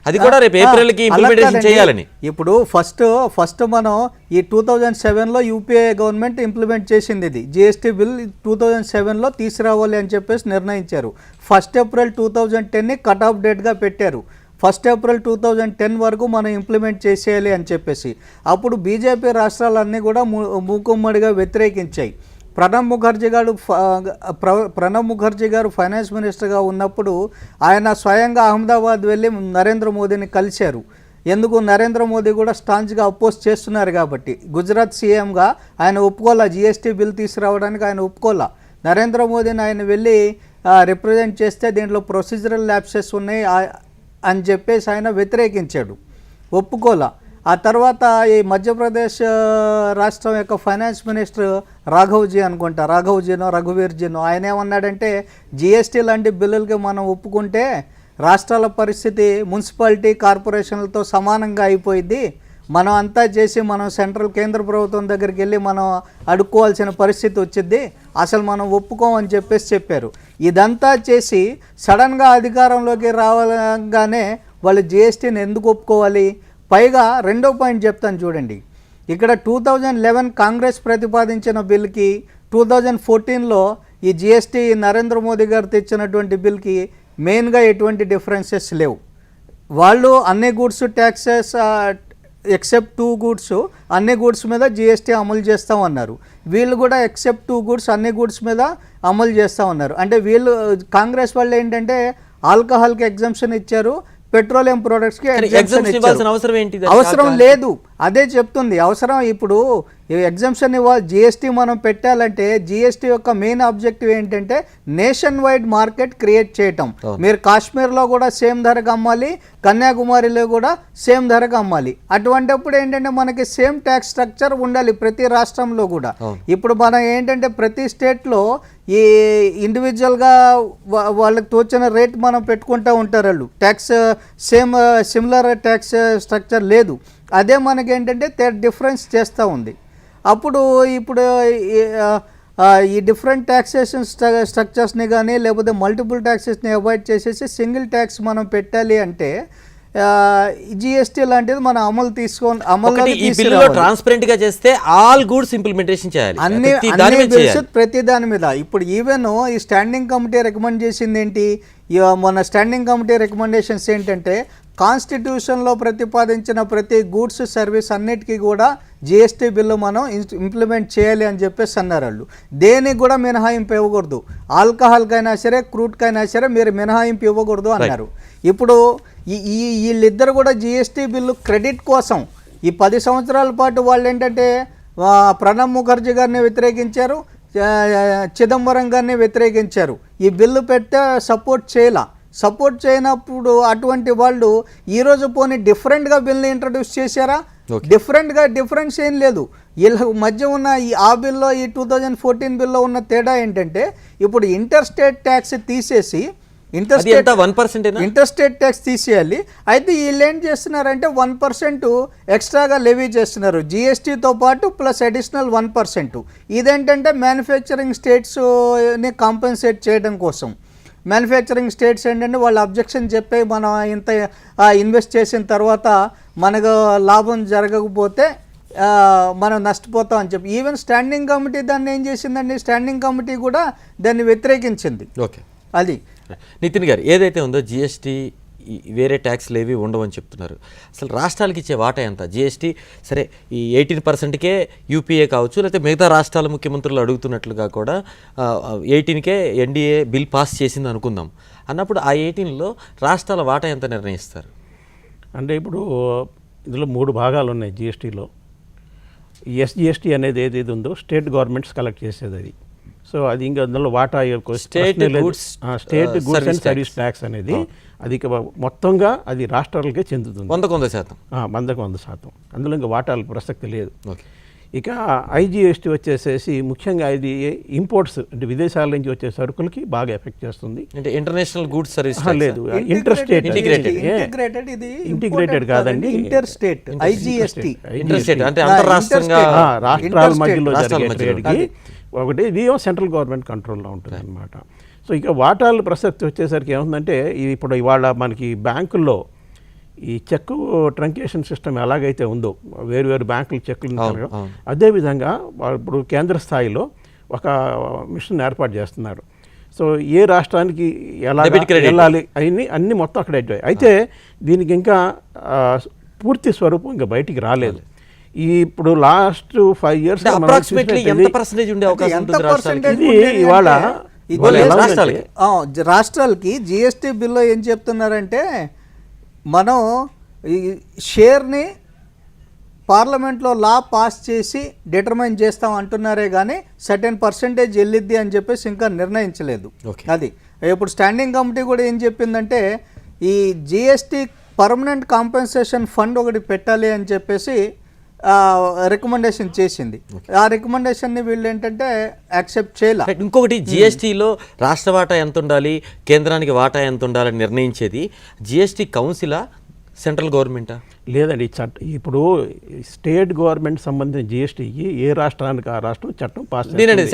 అది కూడా రేపు ఏప్రిల్కి ఇంప్లిమెంటేషన్ చేయాలని. ఇప్పుడు ఫస్ట్ మనం ఈ 2007లో యూపీఏ గవర్నమెంట్ ఇంప్లిమెంట్ చేసింది. ఇది జిఎస్టీ బిల్ 2007లో తీసుకురావాలి అని చెప్పేసి నిర్ణయించారు. 1 ఏప్రిల్ 2010ని కట్ ఆఫ్ డేట్గా పెట్టారు. 1 ఏప్రిల్ 2010 వరకు మనం ఇంప్లిమెంట్ చేసేయాలి అని చెప్పేసి. అప్పుడు బీజేపీ రాష్ట్రాలన్నీ కూడా మూకుమ్మడిగా వ్యతిరేకించాయి. ప్రణబ్ ముఖర్జీ గారు ఫైనాన్స్ మినిస్టర్గా ఉన్నప్పుడు ఆయన స్వయంగా అహ్మదాబాద్ వెళ్ళి నరేంద్ర మోదీని కలిశారు. ఎందుకు? నరేంద్ర మోదీ కూడా స్టాంచ్గా అపోజ్ చేస్తున్నారు కాబట్టి. గుజరాత్ సీఎంగా ఆయన ఒప్పుకోలే, జిఎస్టీ బిల్ తీసుకురావడానికి ఆయన ఒప్పుకోలే. నరేంద్ర మోదీని ఆయన వెళ్ళి రిప్రజెంట్ చేస్తే దీంట్లో ప్రొసీజరల్ ల్యాప్సెస్ ఉన్నాయి అని చెప్పేసి ఆయన వ్యతిరేకించాడు, ఒప్పుకోలే. ఆ తర్వాత ఈ మధ్యప్రదేశ్ రాష్ట్రం యొక్క ఫైనాన్స్ మినిస్టర్ రఘువీర్జీనో ఆయన ఏమన్నాడంటే, జిఎస్టీ లాంటి బిల్లులకి మనం ఒప్పుకుంటే రాష్ట్రాల పరిస్థితి మున్సిపాలిటీ కార్పొరేషన్లతో సమానంగా అయిపోయింది, మనం అంతా చేసి మనం కేంద్ర ప్రభుత్వం దగ్గరికి వెళ్ళి మనం అడుక్కోవాల్సిన పరిస్థితి వచ్చింది, అసలు మనం ఒప్పుకోమని చెప్పారు. ఇదంతా చేసి సడన్గా అధికారంలోకి రావాలంగానే వాళ్ళు జిఎస్టీని ఎందుకు ఒప్పుకోవాలి? పైగా రెండో పాయింట్ చెప్తాను చూడండి. ఇక్కడ 2011 కాంగ్రెస్ ప్రతిపాదించిన బిల్కి 2014లో ఈ జిఎస్టీ నరేంద్ర మోదీ గారు తెచ్చినటువంటి బిల్కి మెయిన్గా ఎటువంటి డిఫరెన్సెస్ లేవు. వాళ్ళు అన్ని గూడ్స్ ట్యాక్సెస్ ఎక్సెప్ట్ 2 గూడ్స్ అన్ని గూడ్స్ మీద జిఎస్టీ అమలు చేస్తామన్నారు. వీళ్ళు కూడా ఎక్సెప్ట్ 2 గూడ్స్ అన్ని గూడ్స్ మీద అమలు చేస్తామన్నారు. అంటే వీళ్ళు కాంగ్రెస్ వాళ్ళు ఏంటంటే ఆల్కహాల్కి ఎగ్జంప్షన్ ఇచ్చారు, పెట్రోలియం ప్రొడక్ట్స్కి అవసరం లేదు. అదే చెప్తుంది అవసరం. ఇప్పుడు ఎగ్జంప్షన్ ఇవ్వాలి, జిఎస్టీ మనం పెట్టాలంటే జిఎస్టీ యొక్క మెయిన్ ఆబ్జెక్టివ్ ఏంటంటే నేషన్ వైడ్ మార్కెట్ క్రియేట్ చేయటం. మీరు కాశ్మీర్లో కూడా సేమ్ ధరకు అమ్మాలి, కన్యాకుమారిలో కూడా సేమ్ ధరకు అమ్మాలి. అటువంటిప్పుడు ఏంటంటే మనకి సేమ్ ట్యాక్స్ స్ట్రక్చర్ ఉండాలి ప్రతి రాష్ట్రంలో కూడా. ఇప్పుడు మనం ఏంటంటే ప్రతి స్టేట్లో ఈ ఇండివిజువల్గా వాళ్ళకి తోచిన రేట్ మనం పెట్టుకుంటూ ఉంటారు వాళ్ళు. ట్యాక్స్ సిమిలర్ ట్యాక్స్ స్ట్రక్చర్ లేదు. అదే మనకేంటంటే డిఫరెన్స్ చేస్తూ ఉంది. అప్పుడు ఇప్పుడు ఈ డిఫరెంట్ ట్యాక్సేషన్ స్ట్రక్చర్స్ని కానీ లేకపోతే మల్టిపుల్ ట్యాక్సెస్ని అవాయిడ్ చేసేసి సింగిల్ ట్యాక్స్ మనం పెట్టాలి అంటే జిఎస్టీ లాంటిది మనం ట్రాన్స్పరెంట్ గా చేస్తే ఆల్ గూడ్స్ ఇంప్లిమెంటేషన్ చేయాలి ప్రతి దాని మీద. ఇప్పుడు ఈవెన్ ఈ స్టాండింగ్ కమిటీ రికమెండ్ చేసింది ఏంటి? మన స్టాండింగ్ కమిటీ రికమెండేషన్స్ ఏంటంటే కాన్స్టిట్యూషన్లో ప్రతిపాదించిన ప్రతి గూడ్స్ సర్వీస్ అన్నిటికీ కూడా జిఎస్టీ బిల్లు మనం ఇంప్లిమెంట్ చేయాలి అని చెప్పేసి అన్నారు వాళ్ళు. దేనికి కూడా మినహాయింపు ఇవ్వకూడదు, ఆల్కహాల్కైనా సరే క్రూడ్కైనా సరే మీరు మినహాయింపు ఇవ్వకూడదు అన్నారు. ఇప్పుడు వీళ్ళిద్దరు కూడా జిఎస్టీ బిల్లు క్రెడిట్ కోసం ఈ 10 సంవత్సరాల పాటు వాళ్ళు ఏంటంటే ప్రణబ్ ముఖర్జీ గారిని వ్యతిరేకించారు, చిదంబరం గారిని వ్యతిరేకించారు. ఈ బిల్లు పెట్టే సపోర్ట్ చేయనప్పుడు అటువంటి వాళ్ళు ఈరోజు పోనీ డిఫరెంట్గా బిల్ని ఇంట్రడ్యూస్ చేశారా? డిఫరెన్స్ ఏం లేదు. వీళ్ళ మధ్య ఉన్న ఆ బిల్లో ఈ 2014 బిల్లో ఉన్న తేడా ఏంటంటే ఇప్పుడు ఇంటర్ స్టేట్ ట్యాక్స్ తీసేసి ఇంటర్ స్టేట్ ట్యాక్స్ తీసేయాలి. అయితే వీళ్ళు ఏం చేస్తున్నారంటే 1% ఎక్స్ట్రాగా లెవీ చేస్తున్నారు జిఎస్టీతో పాటు ప్లస్ అడిషనల్ 1%. ఇదేంటంటే మ్యానుఫ్యాక్చరింగ్ స్టేట్స్ని కాంపెన్సేట్ చేయడం కోసం. మ్యానుఫ్యాక్చరింగ్ స్టేట్స్ ఏంటంటే వాళ్ళు అబ్జెక్షన్ చెప్పి మనం ఇంత ఇన్వెస్ట్ చేసిన తర్వాత మనకు లాభం జరగకపోతే మనం నష్టపోతాం అని చెప్పి ఈవెన్ స్టాండింగ్ కమిటీ దాన్ని ఏం చేసిందండి, స్టాండింగ్ కమిటీ కూడా దాన్ని వ్యతిరేకించింది. ఓకే, అది నితిన్ గారు ఏదైతే ఉందో జిఎస్టీ వేరే ట్యాక్స్లు ఏవి ఉండవని చెప్తున్నారు. అసలు రాష్ట్రాలకు ఇచ్చే వాటా ఎంత? జిఎస్టీ సరే ఈ 18%కే యూపీఏ కావచ్చు, లేకపోతే మిగతా రాష్ట్రాల ముఖ్యమంత్రులు అడుగుతున్నట్లుగా కూడా 18కే ఎన్డీఏ బిల్ పాస్ చేసింది అనుకుందాం. అన్నప్పుడు ఆ 18లో రాష్ట్రాల వాటా ఎంత నిర్ణయిస్తారు? అంటే ఇప్పుడు ఇందులో 3 భాగాలు ఉన్నాయి జిఎస్టీలో. ఎస్జిఎస్టీ అనేది ఏదైతే ఉందో స్టేట్ గవర్నమెంట్స్ కలెక్ట్ చేసేది అది. సో అది ఇంకా అందులో వాటా state goods and service tax అనేది అది మొత్తంగా అది రాష్ట్రాలకే చెందుతుంది 100%. అందులో ఇంకా వాటాల ప్రసక్తి లేదు. ఇక ఐజిఎస్టీ వచ్చేసేసి ముఖ్యంగా ఇది ఇంపోర్ట్స్ అంటే విదేశాల నుంచి వచ్చే సరుకులకి బాగా ఎఫెక్ట్ చేస్తుంది. అంటే ఇంటర్నేషనల్ గూడ్స్ సర్వీస్ లేదు, ఇంటర్ స్టేట్ ఇంటిగ్రేటెడ్ కాదండి, ఇంటర్ స్టేట్ ఐజిఎస్టీ అంటే అంతర్రాష్ట్రంగా రాష్ట్రాల మధ్యలో జరిగే ట్రేడ్కి ఒకటి ఇది సెంట్రల్ గవర్నమెంట్ కంట్రోల్లో ఉంటుంది అన్నమాట. సో ఇక వాటాల ప్రసక్తి వచ్చేసరికి ఏముందంటే ఇప్పుడు ఇవాళ మనకి బ్యాంకుల్లో ఈ చెక్ ట్రంకేషన్ సిస్టమ్ ఎలాగైతే ఉందో వేరు బ్యాంకులు చెక్కులు అదేవిధంగా ఇప్పుడు కేంద్ర స్థాయిలో ఒక మిషన్ ఏర్పాటు చేస్తున్నారు. సో ఏ రాష్ట్రానికి ఎలా వెళ్ళాలి అన్నీ మొత్తం అక్కడ అయితే దీనికి ఇంకా పూర్తి స్వరూపం ఇంకా బయటికి రాలేదు. ఇప్పుడు లాస్ట్ 5 years ఇవాళ రాష్ట్రాలకి జిఎస్టీ బిల్లో ఏం చెప్తున్నారంటే మనం ఈ షేర్ని పార్లమెంట్లో లా పాస్ చేసి డిటర్మైన్ చేస్తాం అంటున్నారే కానీ సర్టెన్ పర్సెంటేజ్ వెళ్ళిద్ది అని చెప్పేసి ఇంకా నిర్ణయించలేదు. అది ఇప్పుడు స్టాండింగ్ కమిటీ కూడా ఏం చెప్పిందంటే ఈ జిఎస్టీ పర్మనెంట్ కాంపెన్సేషన్ ఫండ్ ఒకటి పెట్టాలి అని చెప్పేసి రికమెండేషన్ చేసింది. ఆ రికమెండేషన్ని వీళ్ళు ఏంటంటే యాక్సెప్ట్ చేయాలి. ఇంకొకటి జిఎస్టీలో రాష్ట్ర వాటా ఎంత ఉండాలి, కేంద్రానికి వాటా ఎంత ఉండాలని నిర్ణయించేది జిఎస్టీ కౌన్సిలా, సెంట్రల్ గవర్నమెంటా? లేదండి, ఇప్పుడు స్టేట్ గవర్నమెంట్ సంబంధించిన జిఎస్టీకి ఏ రాష్ట్రానికి ఆ రాష్ట్రం చట్టం పాస్ చేస్తుంది.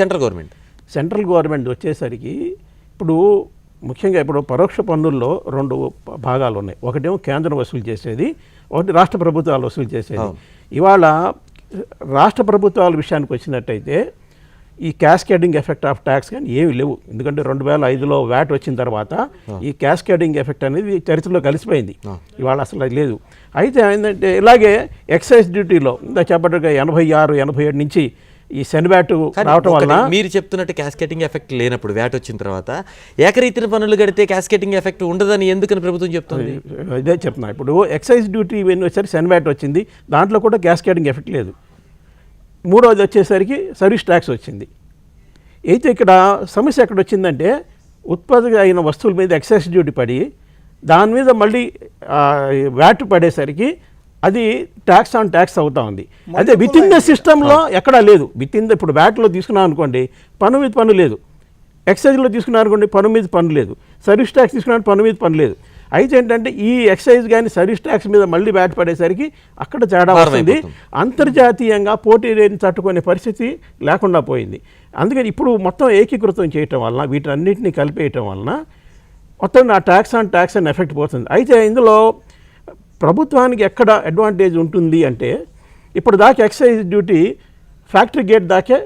సెంట్రల్ గవర్నమెంట్ వచ్చేసరికి ఇప్పుడు ముఖ్యంగా ఇప్పుడు పరోక్ష పన్నుల్లో 2 భాగాలు ఉన్నాయి. ఒకటేమో కేంద్రం వసూలు చేసేది, ఒకటి రాష్ట్ర ప్రభుత్వాలు వసూలు చేసేది. ఇవాళ రాష్ట్ర ప్రభుత్వాల విషయానికి వచ్చినట్టయితే ఈ క్యాస్కేడింగ్ ఎఫెక్ట్ ఆఫ్ ట్యాక్స్ కానీ ఏమి లేవు. ఎందుకంటే 2005లో వ్యాట్ వచ్చిన తర్వాత ఈ క్యాస్కేడింగ్ ఎఫెక్ట్ అనేది చరిత్రలో కలిసిపోయింది. ఇవాళ అసలు అది లేదు. అయితే ఏంటంటే ఇలాగే ఎక్సైజ్ డ్యూటీలో ఇంత చెప్పట్టుగా 86, 87 నుంచి ఈ సెన్వ్యాట్ రావటం వల్ల మీరు చెప్తున్నట్టు క్యాస్కేటింగ్ ఎఫెక్ట్ లేనప్పుడు వ్యాట్ వచ్చిన తర్వాత ఏకరీతిన పన్నులు కడితే క్యాస్కేటింగ్ ఎఫెక్ట్ ఉండదని ఎందుకని ప్రభుత్వం చెప్తుంది? ఇదే చెప్తున్నా. ఇప్పుడు ఎక్సైజ్ డ్యూటీ ఇవన్నీ వచ్చేసరికి సెన్వ్యాట్ వచ్చింది, దాంట్లో కూడా క్యాస్కేటింగ్ ఎఫెక్ట్ లేదు. 3వది వచ్చేసరికి సర్వీస్ ట్యాక్స్ వచ్చింది. అయితే ఇక్కడ సమస్య ఎక్కడ వచ్చిందంటే ఉత్పత్తి అయిన వస్తువుల మీద ఎక్సైజ్ డ్యూటీ పడి దాని మీద మళ్ళీ వ్యాట్ పడేసరికి అది ట్యాక్స్ ఆన్ ట్యాక్స్ అవుతా ఉంది. అదే విత్ ఇన్ ద సిస్టంలో ఎక్కడా లేదు. ఇప్పుడు వ్యాట్లో తీసుకున్నాం అనుకోండి పన్ను మీద పన్ను లేదు, ఎక్సైజ్లో తీసుకున్నారు అనుకోండి పన్ను మీద పన్ను లేదు, సర్వీస్ ట్యాక్స్ తీసుకున్నాను పన్ను మీద పన్ను లేదు. అయితే ఏంటంటే ఈ ఎక్సైజ్ కానీ సర్వీస్ ట్యాక్స్ మీద మళ్ళీ వ్యాట్ పడేసరికి అక్కడ తేడా వస్తుంది. అంతర్జాతీయంగా పోటీ రేటుని తట్టుకునే పరిస్థితి లేకుండా పోయింది. అందుకని ఇప్పుడు మొత్తం ఏకీకృతం చేయటం వలన వీటన్నిటిని కలిపేయటం వలన మొత్తం ఆ ట్యాక్స్ ఆన్ ట్యాక్స్ అని ఎఫెక్ట్ పోతుంది. అయితే ఇందులో ప్రభుత్వానికి ఎక్కడ అడ్వాంటేజ్ ఉంటుంది అంటే ఇప్పుడు దాకా ఎక్సైజ్ డ్యూటీ ఫ్యాక్టరీ గేట్ దాకే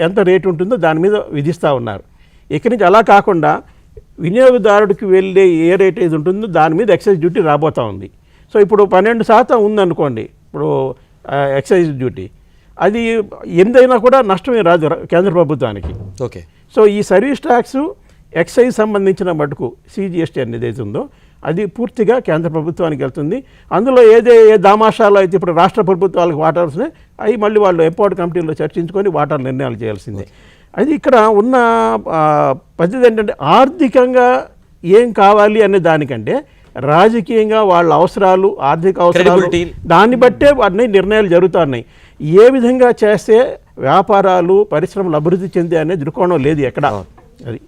ఎంత రేటు ఉంటుందో దాని మీద విధిస్తూ ఉన్నారు. ఇక్కడి నుంచి అలా కాకుండా వినియోగదారుడికి వెళ్ళే ఏ రేట్ ఏది ఉంటుందో దాని మీద ఎక్సైజ్ డ్యూటీ రాబోతూ ఉంది. సో ఇప్పుడు 12% ఉందనుకోండి ఇప్పుడు ఎక్సైజ్ డ్యూటీ, అది 8 అయినా కూడా నష్టమే రాదు కేంద్ర ప్రభుత్వానికి. ఓకే. సో ఈ సర్వీస్ ట్యాక్స్ ఎక్సైజ్ సంబంధించిన మటుకు సిజిఎస్టీ అనేది ఏది ఉందో అది పూర్తిగా కేంద్ర ప్రభుత్వానికి వెళ్తుంది. అందులో ఏ దామాషాలు అయితే ఇప్పుడు రాష్ట్ర ప్రభుత్వాలకు వాటాలు వస్తున్నాయి, అవి మళ్ళీ వాళ్ళు ఎంపవర్డ్ కమిటీలో చర్చించుకొని వాటాలు నిర్ణయాలు చేయాల్సిందే. అది ఇక్కడ ఉన్న పద్ధతి ఏంటంటే ఆర్థికంగా ఏం కావాలి అనే దానికంటే రాజకీయంగా వాళ్ళ అవసరాలు, ఆర్థిక అవసరాలు, దాన్ని బట్టే వాటిని నిర్ణయాలు జరుగుతున్నాయి. ఏ విధంగా చేస్తే వ్యాపారాలు, పరిశ్రమలు అభివృద్ధి చెందే అనే దృక్కోణం లేదు ఎక్కడ. అది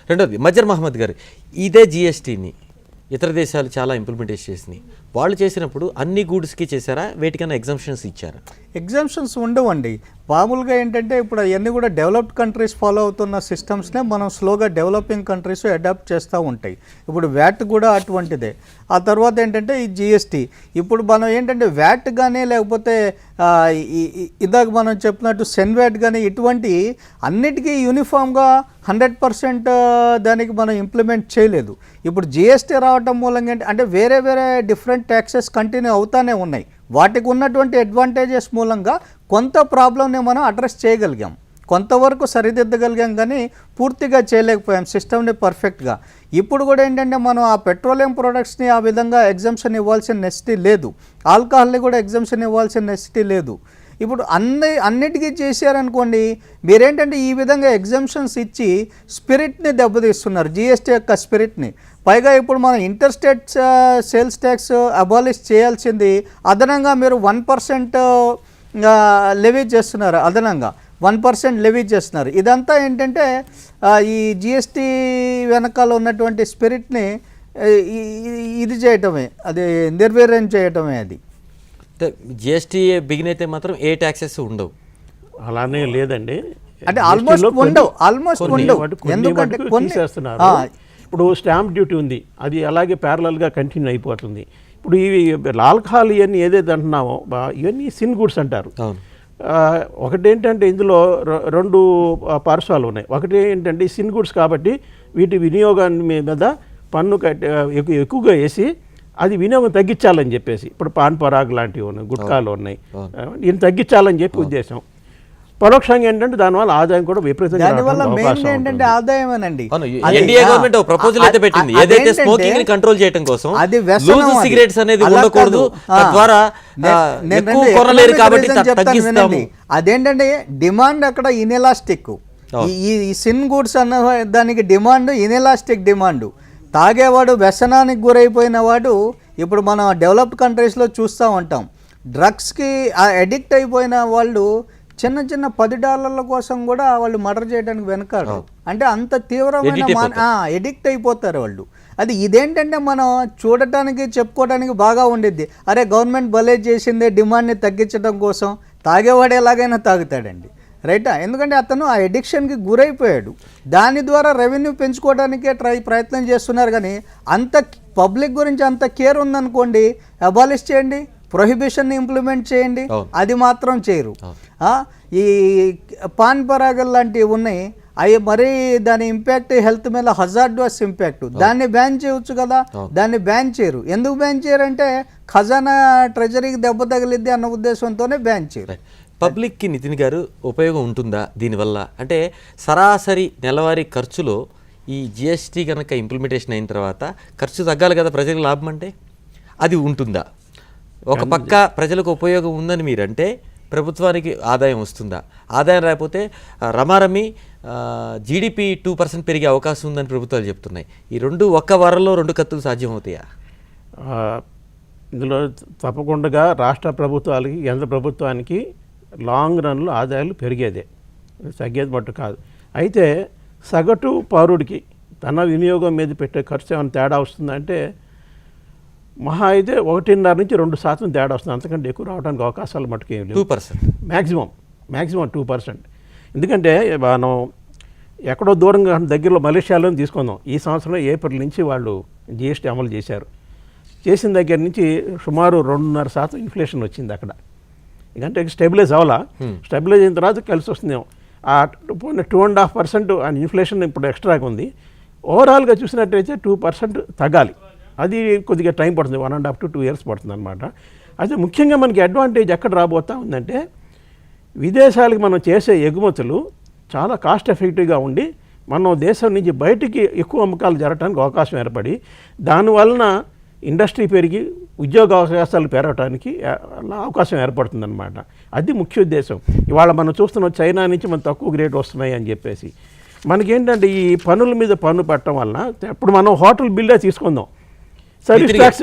రెండోది, మజర్ మహమ్మద్ గారు, ఇదే జిఎస్టీని ఇతర దేశాలు చాలా ఇంప్లిమెంటేషన్ చేసినాయి. వాళ్ళు చేసినప్పుడు అన్ని గూడ్స్కి చేశారా, వేటికన్నా ఎగ్జామ్షన్స్ ఇచ్చారా? ఎగ్జామ్షన్స్ ఉండవండి. మామూలుగా ఏంటంటే ఇప్పుడు అవన్నీ కూడా డెవలప్డ్ కంట్రీస్ ఫాలో అవుతున్న సిస్టమ్స్నే మనం స్లోగా డెవలపింగ్ కంట్రీస్ అడాప్ట్ చేస్తూ ఉంటాయి. ఇప్పుడు వ్యాట్ కూడా అటువంటిదే. ఆ తర్వాత ఏంటంటే ఈ జిఎస్టీ, ఇప్పుడు మనం ఏంటంటే వ్యాట్ కానీ లేకపోతే ఇందాక మనం చెప్పినట్టు సెన్వాట్ కానీ ఇటువంటి అన్నిటికీ యూనిఫామ్గా 100% దానికి మనం ఇంప్లిమెంట్ చేయలేదు. ఇప్పుడు జిఎస్టీ రావటం మూలంగా అంటే వేరే వేరే డిఫరెంట్ ట్యాక్సెస్ కంటిన్యూ అవుతానే ఉన్నాయి. వాటికి ఉన్నటువంటి అడ్వాంటేజెస్ మూలంగా కొంత ప్రాబ్లమ్ని మనం అడ్రస్ చేయగలిగాం, కొంతవరకు సరిదిద్దగలిగాం, కానీ పూర్తిగా చేయలేకపోయాం సిస్టమ్ని పర్ఫెక్ట్గా. ఇప్పుడు కూడా ఏంటంటే మనం ఆ పెట్రోలియం ప్రొడక్ట్స్ని ఆ విధంగా ఎగ్జామ్షన్ ఇవ్వాల్సిన నెసిటీ లేదు, ఆల్కహాల్ని కూడా ఎగ్జామ్షన్ ఇవ్వాల్సిన నెసిటీ లేదు. ఇప్పుడు అన్నిటికీ చేశారనుకోండి, మీరేంటంటే ఈ విధంగా ఎగ్జామ్షన్స్ ఇచ్చి స్పిరిట్ని దెబ్బతీస్తున్నారు, జిఎస్టీ యొక్క స్పిరిట్ని. పైగా ఇప్పుడు మనం ఇంటర్స్టేట్ సేల్స్ ట్యాక్స్ అబాలిష్ చేయాల్సింది అదనంగా మీరు 1% లెవీ చేస్తున్నారు, అదనంగా 1% లెవీ చేస్తున్నారు. ఇదంతా ఏంటంటే ఈ జిఎస్టీ వెనకాల ఉన్నటువంటి స్పిరిట్ని ఇది చేయటమే, అది నిర్వీర్యం చేయటమే. అది జిఎస్టీ బిగిన్ అయితే మాత్రం ఏ ట్యాక్సెస్ ఉండవు, అలానే లేదండి. అంటే ఆల్మోస్ట్ ఉండవు. ఎందుకంటే తీసేస్తున్నారు. ఇప్పుడు స్టాంప్ డ్యూటీ ఉంది, అది అలాగే ప్యారలల్గా కంటిన్యూ అయిపోతుంది. ఇప్పుడు ఇవి ఆల్కహాల్ ఇవన్నీ ఏదైతే అంటున్నామో ఇవన్నీ సిన్ గుడ్స్ అంటారు. ఒకటి ఏంటంటే ఇందులో 2 పార్శ్వాలు ఉన్నాయి. ఒకటి ఏంటంటే సిన్ గుడ్స్ కాబట్టి వీటి వినియోగాన్ని మీద పన్ను ఎక్కువగా వేసి అది వినియోగం తగ్గించాలని చెప్పేసి, ఇప్పుడు పాన్ పరాగ్ లాంటివి ఉన్నాయి, గుట్కాలు ఉన్నాయి, ఈయన తగ్గించాలని చెప్పి ఉద్దేశం. పరోక్షంగా ఏంటంటే దానివల్ల ఆదాయం కూడా విపరీతంగా దానివల్ల మెయిన్ ఏంటంటే ఆదాయమేనండి. ఎన్డీఏ గవర్నమెంట్ ఒక ప్రపోజల్ అయితే పెట్టింది, ఏదైతే స్మోకింగ్ ని కంట్రోల్ చేయడం కోసం అది లూజ్ సిగరెట్స్ అనేది ఉండకూడదు, తద్వారా ఎక్కువ కొనలేరు కాబట్టి తగ్గిస్తాము. అదేంటంటే డిమాండ్ అక్కడ ఇన్ఎలాస్టిక్, ఈ సిన్ గుడ్స్ అన్న దానికి డిమాండ్ ఇన్ఎలాస్టిక్ డిమాండ్. తాగేవాడు వ్యసనానికి గురైపోయిన వాడు ఇప్పుడు మనం డెవలప్డ్ కంట్రీస్లో చూస్తూ ఉంటాం. డ్రగ్స్కి అడిక్ట్ అయిపోయిన వాళ్ళు చిన్న చిన్న $10 కోసం కూడా వాళ్ళు మర్డర్ చేయడానికి వెనకాడు. అంటే అంత తీవ్రమైన ఎడిక్ట్ అయిపోతారు వాళ్ళు. అది ఇదేంటంటే మనం చూడటానికి చెప్పుకోవడానికి బాగా ఉండిద్ది, అరే గవర్నమెంట్ భలే చేసిందే డిమాండ్ని తగ్గించడం కోసం. తాగేవాడు ఎలాగైనా తాగుతాడండి, రైటా? ఎందుకంటే అతను ఆ ఎడిక్షన్కి గురైపోయాడు. దాని ద్వారా రెవెన్యూ పెంచుకోవడానికే ప్రయత్నం చేస్తున్నారు. కానీ అంత పబ్లిక్ గురించి అంత కేర్ ఉందనుకోండి, అబాలిష్ చేయండి, ప్రొహిబిషన్ని ఇంప్లిమెంట్ చేయండి, అది మాత్రం చేయరు. ఈ పాన్ పరాగల్ లాంటివి ఉన్నాయి, అవి మరీ దాని ఇంపాక్ట్ హెల్త్ మీద హజార్డస్ ఇంపాక్ట్, దాన్ని బ్యాన్ చేయవచ్చు కదా, దాన్ని బ్యాన్ చేయరు. ఎందుకు బ్యాన్ చేయరంటే ఖజానా ట్రెజరీకి దెబ్బ తగిలిద్ది అన్న ఉద్దేశంతోనే బ్యాన్ చేయరు. పబ్లిక్కి నితిన్ గారు ఉపయోగం ఉంటుందా దీనివల్ల? అంటే సరాసరి నెలవారీ ఖర్చులో ఈ జిఎస్టీ కనుక ఇంప్లిమెంటేషన్ అయిన తర్వాత ఖర్చు తగ్గాలి కదా, ప్రజలకు లాభం అంటే అది ఉంటుందా? ఒక పక్క ప్రజలకు ఉపయోగం ఉందని మీరంటే ప్రభుత్వానికి ఆదాయం వస్తుందా? ఆదాయం రాకపోతే రమారమి జీడిపి 2% పెరిగే అవకాశం ఉందని ప్రభుత్వాలు చెప్తున్నాయి. ఈ రెండు ఒక్క వారంలో 2 కత్తులు సాధ్యమవుతాయా? ఇందులో తప్పకుండా రాష్ట్ర ప్రభుత్వాలకి, కేంద్ర ప్రభుత్వానికి లాంగ్ రన్లో ఆదాయాలు పెరిగేదే, తగ్గేది మట్టు కాదు. అయితే సగటు పౌరుడికి తన వినియోగం మీద పెట్టే ఖర్చు ఏమైనా తేడా వస్తుందంటే మహా అయితే 1.5 నుంచి 2% తేడా వస్తుంది, అంతకంటే ఎక్కువ రావడానికి అవకాశాలు మట్టుకు ఏమి లేవు. 2% మ్యాక్సిమం 2%. ఎందుకంటే మనం ఎక్కడో దూరంగా దగ్గరలో మలేషియాలోనే తీసుకుందాం. ఈ సంవత్సరం ఏప్రిల్ నుంచి వాళ్ళు జిఎస్టీ అమలు చేశారు. చేసిన దగ్గర నుంచి సుమారు 2.5% ఇన్ఫ్లేషన్ వచ్చింది అక్కడ. ఎందుకంటే స్టెబిలైజ్ అవ్వాలా, స్టెబిలైజ్ అయిన తర్వాత కలిసి వస్తుందేమో. ఆ 2.5% అని ఇన్ఫ్లేషన్ ఇప్పుడు ఎక్స్ట్రాగా ఉంది. ఓవరాల్గా చూసినట్టయితే 2% తగ్గాలి. అది కొద్దిగా టైం పడుతుంది, 1.5 to 2 years పడుతుంది అనమాట. అయితే ముఖ్యంగా మనకి అడ్వాంటేజ్ ఎక్కడ రాబోతా ఉందంటే విదేశాలకు మనం చేసే ఎగుమతులు చాలా కాస్ట్ ఎఫెక్టివ్గా ఉండి మనం దేశం నుంచి బయటికి ఎక్కువ అమ్మకాలు జరగడానికి అవకాశం ఏర్పడి దానివలన ఇండస్ట్రీ పెరిగి ఉద్యోగ అవకాశాలు పెరగడానికి అవకాశం ఏర్పడుతుందన్నమాట. అది ముఖ్య ఉద్దేశం. ఇవాళ మనం చూస్తున్న చైనా నుంచి మనం తక్కువ గ్రేడ్ వస్తున్నాయి అని చెప్పేసి మనకేంటంటే ఈ పన్నుల మీద పన్ను పెట్టడం వలన ఇప్పుడు మనం హోటల్ బిల్లే తీసుకుందాం, service tax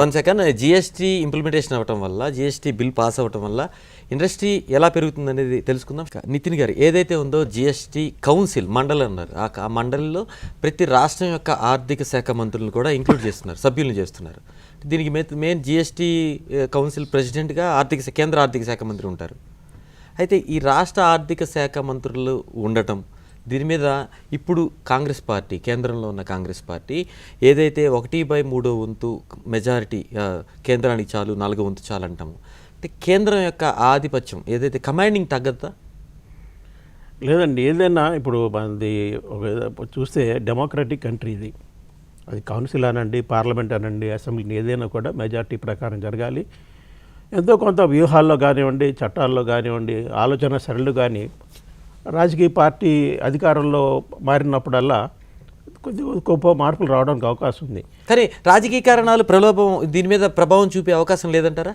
one second, GST implementation అవ్వటం వల్ల, జిఎస్టీ బిల్ పాస్ అవ్వటం వల్ల ఇండస్ట్రీ ఎలా పెరుగుతుంది అనేది తెలుసుకుందాం. నితిన్ గారు, ఏదైతే ఉందో జిఎస్టీ కౌన్సిల్ మండలి అన్నారు, ఆ మండలిలో ప్రతి రాష్ట్రం యొక్క ఆర్థిక శాఖ మంత్రులను కూడా ఇంక్లూడ్ చేస్తున్నారు, సభ్యులను చేస్తున్నారు. దీనికి మెయిన్ జిఎస్టీ కౌన్సిల్ ప్రెసిడెంట్గా కేంద్ర ఆర్థిక శాఖ మంత్రి ఉంటారు. అయితే ఈ రాష్ట్ర ఆర్థిక శాఖ మంత్రులు ఉండటం, దీని మీద ఇప్పుడు కాంగ్రెస్ పార్టీ, కేంద్రంలో ఉన్న కాంగ్రెస్ పార్టీ ఏదైతే 1/3 వంతు మెజారిటీ కేంద్రానికి చాలు, 4 వంతు చాలు అంటాము, అంటే కేంద్రం యొక్క ఆధిపత్యం ఏదైతే కమాండింగ్ తగ్గదా? లేదండి, ఏదైనా ఇప్పుడు మనది చూస్తే డెమోక్రటిక్ కంట్రీ ఇది. అది కౌన్సిల్ అనండి, పార్లమెంట్ అనండి, అసెంబ్లీ ఏదైనా కూడా మెజారిటీ ప్రకారం జరగాలి. ఎంతో కొంత వ్యూహాల్లో కానివ్వండి, చట్టాల్లో కానివ్వండి, ఆలోచన సరళులు కానీ రాజకీయ పార్టీ అధికారంలో మారినప్పుడల్లా కొద్ది గొప్ప మార్పులు రావడానికి అవకాశం ఉంది. కానీ రాజకీయ కారణాలు దీని మీద ప్రభావం చూపే అవకాశం లేదంటారా?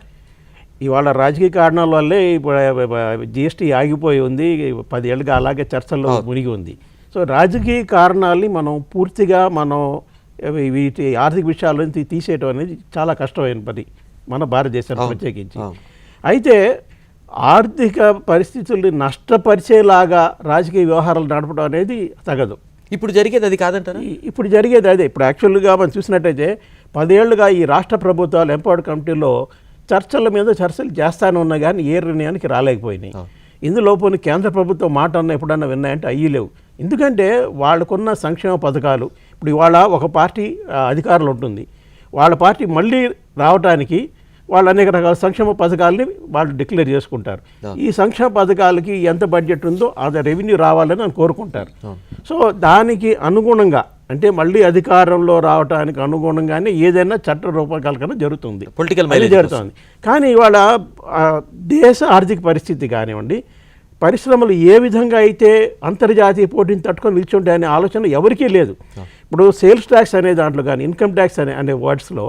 ఇవాళ రాజకీయ కారణాల వల్లే ఇప్పుడు జిఎస్టీ ఆగిపోయి ఉంది, 10 ఏళ్ళుగా అలాగే చర్చల్లో మునిగి ఉంది. సో రాజకీయ కారణాలని మనం పూర్తిగా వీటి ఆర్థిక విషయాల నుంచి తీసేయడం అనేది చాలా కష్టమైన పని మన భారతదేశంలో ప్రత్యేకించి. అయితే ఆర్థిక పరిస్థితుల్ని నష్టపరిచేలాగా రాజకీయ వ్యవహారాలు నడపడం అనేది తగదు. ఇప్పుడు జరిగేది అది కాదంటారా? ఇప్పుడు జరిగేది అదే. ఇప్పుడు యాక్చువల్గా మనం చూసినట్టయితే 10 ఏళ్ళుగా ఈ రాష్ట్ర ప్రభుత్వాలు ఎంపవర్డ్ కమిటీలో చర్చల మీద చర్చలు చేస్తానే ఉన్నా కానీ ఏ నిర్ణయానికి రాలేకపోయినాయి. ఇందులో పోనీ కేంద్ర ప్రభుత్వం మాట అన్న ఎప్పుడన్నా విన్నాయంటే అయ్యి లేవు. ఎందుకంటే వాళ్ళకున్న సంక్షేమ పథకాలు, ఇప్పుడు ఇవాళ ఒక పార్టీ అధికారులు ఉంటుంది, వాళ్ళ పార్టీ మళ్ళీ రావడానికి వాళ్ళు అనేక రకాల సంక్షేమ పథకాలని వాళ్ళు డిక్లేర్ చేసుకుంటారు. ఈ సంక్షేమ పథకాలకి ఎంత బడ్జెట్ ఉందో అంత రెవెన్యూ రావాలని అని కోరుకుంటారు. సో దానికి అనుగుణంగా, అంటే మళ్ళీ అధికారంలో రావడానికి అనుగుణంగానే ఏదైనా చట్ట రూపకల్పన జరుగుతుంది, జరుగుతుంది. కానీ ఇవాళ దేశ ఆర్థిక పరిస్థితి కానివ్వండి, పరిశ్రమలు ఏ విధంగా అయితే అంతర్జాతీయ పోటీని తట్టుకొని నిల్చుంటాయనే ఆలోచన ఎవరికీ లేదు. ఇప్పుడు సేల్స్ ట్యాక్స్ అనే దాంట్లో కానీ, ఇన్కమ్ ట్యాక్స్ అనే వర్డ్స్లో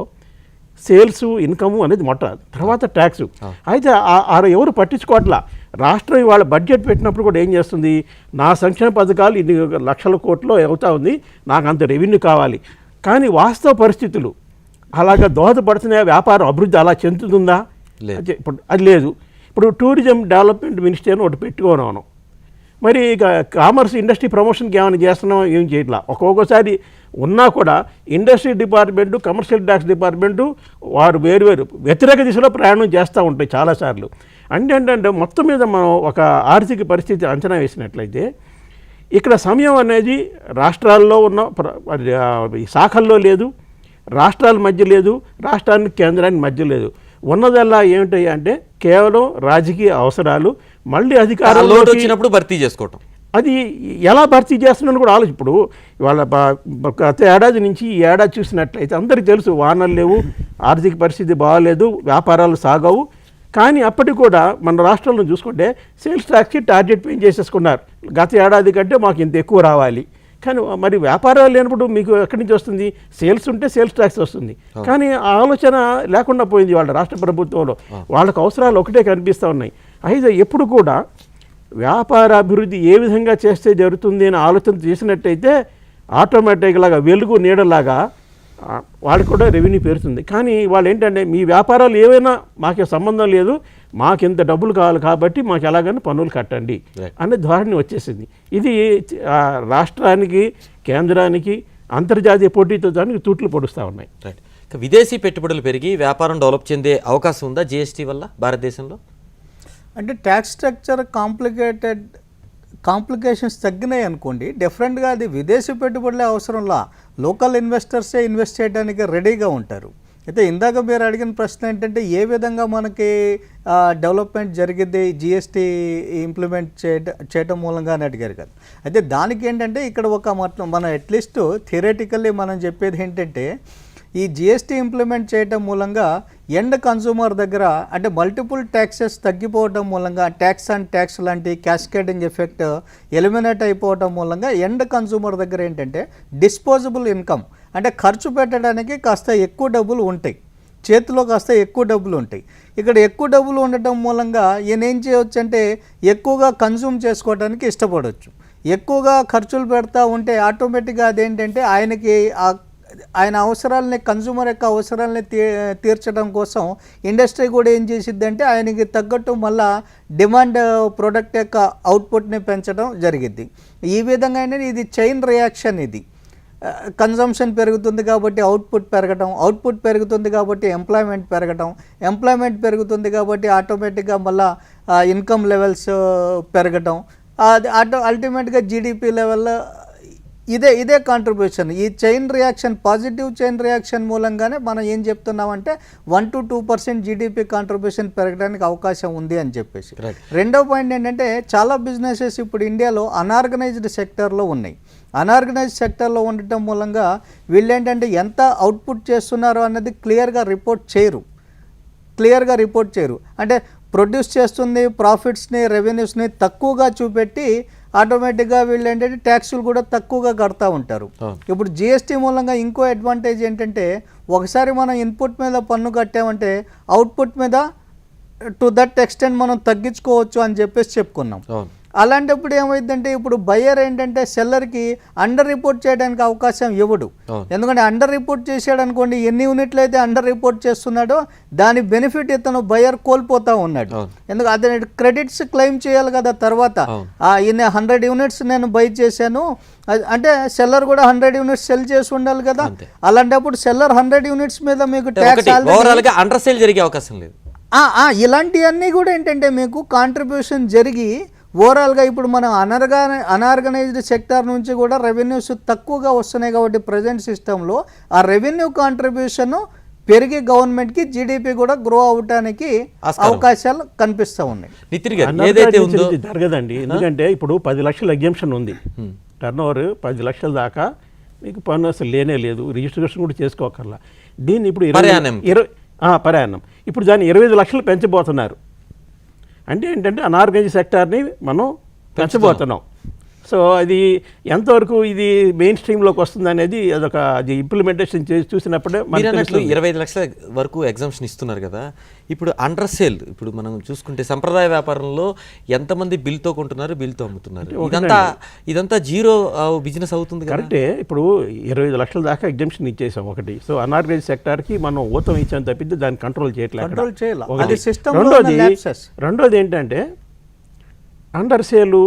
సేల్స్, ఇన్కము అనేది తర్వాత ట్యాక్స్. అయితే ఎవరు పట్టించుకోవట్లా. రాష్ట్రం ఇవాళ బడ్జెట్ పెట్టినప్పుడు కూడా ఏం చేస్తుంది, నా సంక్షేమ పథకాలు 2 లక్షల కోట్లు అవుతా ఉంది, నాకు అంత రెవెన్యూ కావాలి. కానీ వాస్తవ పరిస్థితులు అలాగా దోహదపడుతున్నాయా? వ్యాపారం అభివృద్ధి అలా చెందుతుందా? ఇప్పుడు అది లేదు. ఇప్పుడు టూరిజం డెవలప్మెంట్ మినిస్ట్రీ అని ఒకటి పెట్టుకోను, మరి ఇక కామర్స్ ఇండస్ట్రీ ప్రమోషన్కి ఏమైనా చేస్తున్నాం, ఏం చేయట్లా. ఒక్కొక్కసారి ఉన్నా కూడా industry department, commercial tax department వారు వేరు వ్యతిరేక దిశలో ప్రయాణం చేస్తూ ఉంటాయి చాలాసార్లు. అంటే మొత్తం మీద మనం ఒక ఆర్థిక పరిస్థితి అంచనా వేసినట్లయితే ఇక్కడ సమయం అనేది రాష్ట్రాల్లో ఉన్న శాఖల్లో లేదు, రాష్ట్రాల మధ్య లేదు, రాష్ట్రానికి కేంద్రానికి మధ్య లేదు. ఉన్నదల్లా ఏమిటి అంటే కేవలం రాజకీయ అవసరాలు, మళ్ళీ అధికారంలో వచ్చినప్పుడు భర్తీ చేసుకోవటం. అది ఎలా భర్తీ చేస్తున్నాను కూడా ఆలోచన. ఇప్పుడు ఇవాళ గత ఏడాది నుంచి ఈ ఏడాది చూసినట్లయితే అందరికీ తెలుసు, వానలు లేవు, ఆర్థిక పరిస్థితి బాగాలేదు, వ్యాపారాలు సాగవు. కానీ అప్పటికి కూడా మన రాష్ట్రంలో చూసుకుంటే సేల్స్ ట్యాక్స్కి టార్గెట్ పెంచేసేసుకున్నారు. చేసేసుకున్నారు. గత ఏడాది కంటే మాకు ఇంత ఎక్కువ రావాలి. కానీ మరి వ్యాపారాలు లేనప్పుడు మీకు ఎక్కడి నుంచి వస్తుంది? సేల్స్ ఉంటే సేల్స్ ట్యాక్స్ వస్తుంది. కానీ ఆ ఆలోచన లేకుండా పోయింది వాళ్ళ రాష్ట్ర ప్రభుత్వంలో. వాళ్ళకు అవసరాలు ఒకటే కనిపిస్తూ ఉన్నాయి. అయితే ఎప్పుడు కూడా వ్యాపార అభివృద్ధి ఏ విధంగా చేస్తే జరుగుతుంది అని ఆలోచన చేసినట్టయితే ఆటోమేటిక్లాగా వెలుగు నీడలాగా వాళ్ళకి కూడా రెవెన్యూ పెరుగుతుంది. కానీ వాళ్ళు ఏంటంటే మీ వ్యాపారాలు ఏవైనా మాకే సంబంధం లేదు, మాకు ఇంత డబ్బులు కావాలి కాబట్టి మాకు ఎలాగైనా పన్నులు కట్టండి అనే ధోరణి వచ్చేసింది. ఇది రాష్ట్రానికి, కేంద్రానికి, అంతర్జాతీయ పోటీతో దానికి తూట్లు పొడుస్తూ ఉన్నాయి. విదేశీ పెట్టుబడులు పెరిగి వ్యాపారం డెవలప్ చెందే అవకాశం ఉందా జిఎస్టీ వల్ల భారతదేశంలో? అంటే ట్యాక్స్ స్ట్రక్చర్ కాంప్లికేషన్స్ తగ్గినాయి అనుకోండి, డెఫినెట్గా అది విదేశీ పెట్టుబడులే అవసరంలా లోకల్ ఇన్వెస్టర్సే ఇన్వెస్ట్ చేయడానికి రెడీగా ఉంటారు. అయితే ఇందాక మీరు అడిగిన ప్రశ్న ఏంటంటే ఏ విధంగా మనకి డెవలప్మెంట్ జరిగింది జిఎస్టీ ఇంప్లిమెంట్ చేయటం మూలంగా అని అడిగారు కదా. అయితే దానికి ఏంటంటే ఇక్కడ ఒక మనం అట్లీస్ట్ థియరటికల్లీ మనం చెప్పేది ఏంటంటే ఈ జిఎస్టీ ఇంప్లిమెంట్ చేయటం మూలంగా ఎండ్ కన్సూమర్ దగ్గర అంటే మల్టిపుల్ ట్యాక్సెస్ తగ్గిపోవటం మూలంగా ట్యాక్స్ అండ్ ట్యాక్స్ లాంటి క్యాస్కేడింగ్ ఎఫెక్ట్ ఎలిమినేట్ అయిపోవటం మూలంగా ఎండ్ కన్సూమర్ దగ్గర ఏంటంటే డిస్పోజబుల్ ఇన్కమ్ అంటే ఖర్చు పెట్టడానికి కాస్త ఎక్కువ డబ్బులు ఉంటాయి, చేతిలో కాస్త ఎక్కువ డబ్బులు ఉంటాయి. ఇక్కడ ఎక్కువ డబ్బులు ఉండటం మూలంగా ఈయన ఏం చేయవచ్చు అంటే ఎక్కువగా కన్జ్యూమ్ చేసుకోవడానికి ఇష్టపడవచ్చు. ఎక్కువగా ఖర్చులు పెడతా ఉంటే ఆటోమేటిక్గా అదేంటంటే ఆయన అవసరాలని కన్జ్యూమర్ యొక్క అవసరాలని తీర్చడం కోసం ఇండస్ట్రీ కూడా ఏం చేసిద్దంటే ఆయనకి తగ్గట్టు మళ్ళా డిమాండ్ ప్రోడక్ట్ యొక్క అవుట్పుట్ని పెంచడం జరిగిద్ది. ఈ విధంగా ఇది చైన్ రియాక్షన్. ఇది కన్జంప్షన్ పెరుగుతుంది కాబట్టి అవుట్పుట్ పెరగటం, అవుట్పుట్ పెరుగుతుంది కాబట్టి ఎంప్లాయ్మెంట్ పెరగటం, ఎంప్లాయ్మెంట్ పెరుగుతుంది కాబట్టి ఆటోమేటిక్గా మళ్ళీ ఇన్కమ్ లెవెల్స్ పెరగటం, అది అల్టిమేట్గా జీడిపి లెవెల్లో ఇదే కాంట్రిబ్యూషన్. ఈ chain reaction positive chain reaction మూలంగానే మనం ఏం చెప్తున్నామంటే 1 to 2% జీడిపి కాంట్రిబ్యూషన్ పెరగడానికి అవకాశం ఉంది అని చెప్పేసి. రెండో పాయింట్ ఏంటంటే చాలా బిజినెసెస్ ఇప్పుడు ఇండియాలో అనార్గనైజ్డ్ సెక్టర్లో ఉన్నాయి. అనార్గనైజ్డ్ సెక్టర్లో ఉండటం మూలంగా వీళ్ళేంటంటే ఎంత అవుట్పుట్ చేస్తున్నారో అన్నది క్లియర్గా రిపోర్ట్ చేయరు. అంటే ప్రొడ్యూస్ చేస్తుంది ప్రాఫిట్స్ని రెవెన్యూస్ని తక్కువగా చూపెట్టి ఆటోమేటిక్గా వీళ్ళు ఏంటంటే ట్యాక్సులు కూడా తక్కువగా కడతా ఉంటారు. ఇప్పుడు జిఎస్టీ మూలంగా ఇంకో అడ్వాంటేజ్ ఏంటంటే ఒకసారి మనం ఇన్పుట్ మీద పన్ను కట్టామంటే అవుట్పుట్ మీద టు దట్ ఎక్స్టెంట్ మనం తగ్గించుకోవచ్చు అని చెప్పేసి చెప్పుకున్నాం. అలాంటప్పుడు ఏమైందంటే ఇప్పుడు బయ్యర్ ఏంటంటే సెల్లర్కి అండర్ రిపోర్ట్ చేయడానికి అవకాశం ఇవ్వడు. ఎందుకంటే అండర్ రిపోర్ట్ చేసాడు అనుకోండి, ఎన్ని యూనిట్లు అయితే అండర్ రిపోర్ట్ చేస్తున్నాడో దాని బెనిఫిట్ ఇతను బయ్యర్ కోల్పోతా ఉన్నాడు. ఎందుకంటే అతని క్రెడిట్స్ క్లెయిమ్ చేయాలి కదా తర్వాత. ఇన్ని 100 యూనిట్స్ నేను బై చేశాను అంటే సెల్లర్ కూడా 100 యూనిట్స్ సెల్ చేసి ఉండాలి కదా. అలాంటప్పుడు సెల్లర్ 100 యూనిట్స్ మీద మీకు ట్యాక్స్ అండర్ సేల్ జరిగే అవకాశం లేదు. ఇలాంటివన్నీ కూడా ఏంటంటే మీకు కాంట్రిబ్యూషన్ జరిగి ఓవరాల్గా ఇప్పుడు మనం అనార్గనైజ్డ్ సెక్టార్ నుంచి కూడా రెవెన్యూస్ తక్కువగా వస్తున్నాయి కాబట్టి ప్రజెంట్ సిస్టంలో ఆ రెవెన్యూ కాంట్రిబ్యూషన్ పెరిగి గవర్నమెంట్కి జీడిపి కూడా గ్రో అవడానికి అవకాశాలు కనిపిస్తూ ఉన్నాయి. జరగదండి, ఎందుకంటే ఇప్పుడు 10 లక్షల ఎగ్జంప్షన్ ఉంది. టర్న్ ఓవర్ 10 లక్షల దాకా మీకు పన్ను అసలు లేనే లేదు, రిజిస్ట్రేషన్ కూడా చేసుకోకర్లా. దీన్ని ఇప్పుడు పర్యాన్నం ఇప్పుడు దాన్ని 25 లక్షలు పెంచబోతున్నారు. అంటే ఏంటంటే అనార్గనైజ్డ్ సెక్టార్ని మనం పెంచబోతున్నాం. సో అది ఎంతవరకు ఇది మెయిన్ స్ట్రీమ్లోకి వస్తుంది అనేది అది ఇంప్లిమెంటేషన్ చేసి చూసినప్పుడే 25 లక్షల వరకు ఎగ్జామ్షన్ ఇస్తున్నారు కదా. ఇప్పుడు అండర్ సేల్ ఇప్పుడు మనం చూసుకుంటే సంప్రదాయ వ్యాపారంలో ఎంతమంది బిల్తో కొంటున్నారు, బిల్తో అమ్ముతున్నారు, ఇదంతా జీరో బిజినెస్ అవుతుంది. కరెక్టే. ఇప్పుడు 25 లక్షల దాకా ఎగ్జామ్షన్ ఇచ్చేసాం ఒకటి. సో అనార్గనైజ్డ్ సెక్టార్కి మనం ఊతం ఇచ్చాం తప్పితే దాన్ని కంట్రోల్ చేయట్లేదు. రెండోది ఏంటంటే అండర్ సేలు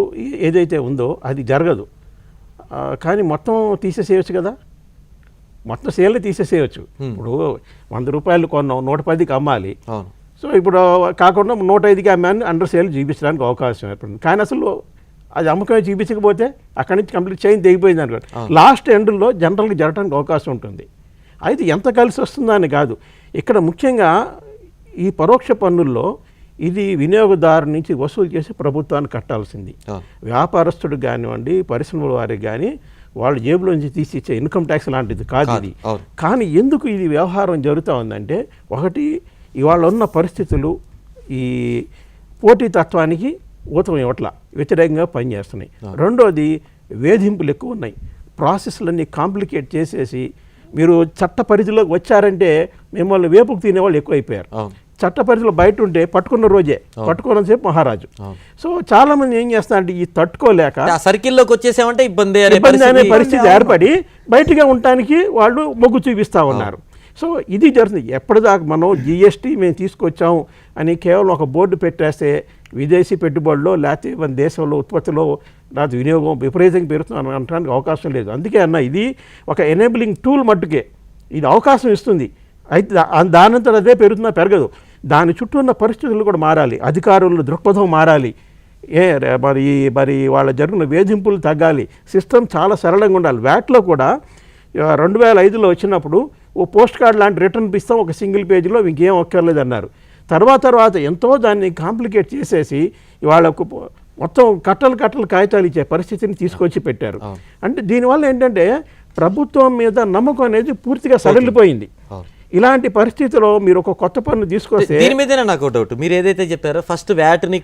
ఏదైతే ఉందో అది జరగదు, కానీ మొత్తం తీసేసేయచ్చు కదా, మొత్తం సేల్ని తీసేసేయచ్చు. ఇప్పుడు 100 రూపాయలు కొన్నాం, 110కి అమ్మాలి. సో ఇప్పుడు కాకుండా 105కి అమ్మాని అండర్ సేల్ చూపించడానికి అవకాశం ఏర్పడింది. కానీ అసలు అది అమ్మకమే చూపించకపోతే అక్కడి నుంచి కంప్లీట్ చైన్ తెగిపోయింది అనుకోండి, లాస్ట్ ఎండ్లో జనరల్గా జరగడానికి అవకాశం ఉంటుంది. అయితే ఎంత కలిసి వస్తుందా అని కాదు, ఇక్కడ ముఖ్యంగా ఈ పరోక్ష పన్నుల్లో ఇది వినియోగదారు నుంచి వసూలు చేసి ప్రభుత్వానికి కట్టాల్సింది. వ్యాపారస్తుడికి కానివ్వండి, పరిశ్రమల వారికి కానీ వాళ్ళ జేబులో నుంచి తీసి ఇచ్చే ఇన్కమ్ ట్యాక్స్ లాంటిది కాదు ఇది. కానీ ఎందుకు ఇది వ్యవహారం జరుగుతూ ఉందంటే, ఒకటి ఇవాళ ఉన్న పరిస్థితులు ఈ పోటీతత్వానికి ఊతం ఇవ్వట్ల, వ్యతిరేకంగా పనిచేస్తున్నాయి. రెండోది వేధింపులు ఎక్కువ ఉన్నాయి, ప్రాసెస్లన్నీ కాంప్లికేట్ చేసేసి మీరు చట్ట పరిధిలోకి వచ్చారంటే మిమ్మల్ని వేపుకు తినేవాళ్ళు ఎక్కువైపోయారు. చట్ట పరిధిలో బయట ఉంటే పట్టుకున్న రోజే, పట్టుకున్నంతసేపు మహారాజు. సో చాలా మంది ఏం చేస్తారంటే ఈ తట్టుకోలేక సర్కిల్లోకి వచ్చేసామంటే ఇబ్బంది అనే పరిస్థితి ఏర్పడి బయటగా ఉండటానికి వాళ్ళు మొగ్గు చూపిస్తూ ఉన్నారు. సో ఇది జరుగుతుంది. ఎప్పటిదాకా మనం జిఎస్టీ మేము తీసుకొచ్చాము అని కేవలం ఒక బోర్డు పెట్టేస్తే విదేశీ పెట్టుబడుల్లో లేకపోతే మన దేశంలో ఉత్పత్తిలో లేకపోతే వినియోగం విపరీతంగా పెరుగుతుంది అనడానికి అవకాశం లేదు. అందుకే అన్న ఇది ఒక ఎనేబులింగ్ టూల్ మట్టుకే, ఇది అవకాశం ఇస్తుంది. అయితే దానంతా అదే పెరుగుతున్నా పెరగదు. దాని చుట్టూ ఉన్న పరిస్థితులు కూడా మారాలి, అధికారుల దృక్పథం మారాలి, మరి వాళ్ళ జరిగిన వేధింపులు తగ్గాలి, సిస్టమ్ చాలా సరళంగా ఉండాలి. వ్యాట్లో కూడా 2005లో వచ్చినప్పుడు ఓ పోస్ట్ కార్డ్ లాంటి రిటర్న్ ఇస్తాం ఒక సింగిల్ పేజీలో ఇంకేం ఒక్కర్లేదు అన్నారు. తర్వాత ఎంతో దాన్ని కాంప్లికేట్ చేసేసి వాళ్ళకు మొత్తం కట్టలు కాగితాలు ఇచ్చే పరిస్థితిని తీసుకొచ్చి పెట్టారు. అంటే దీనివల్ల ఏంటంటే ప్రభుత్వం మీద నమ్మకం అనేది పూర్తిగా సడలిపోయింది. ఇలాంటి పరిస్థితిలో మీరు ఒక కొత్త పన్ను తీసుకొస్తే దీని మీదనే నాకు డౌట్. మీరు ఏదైతే చెప్పారో ఫస్ట్ వ్యాట్ని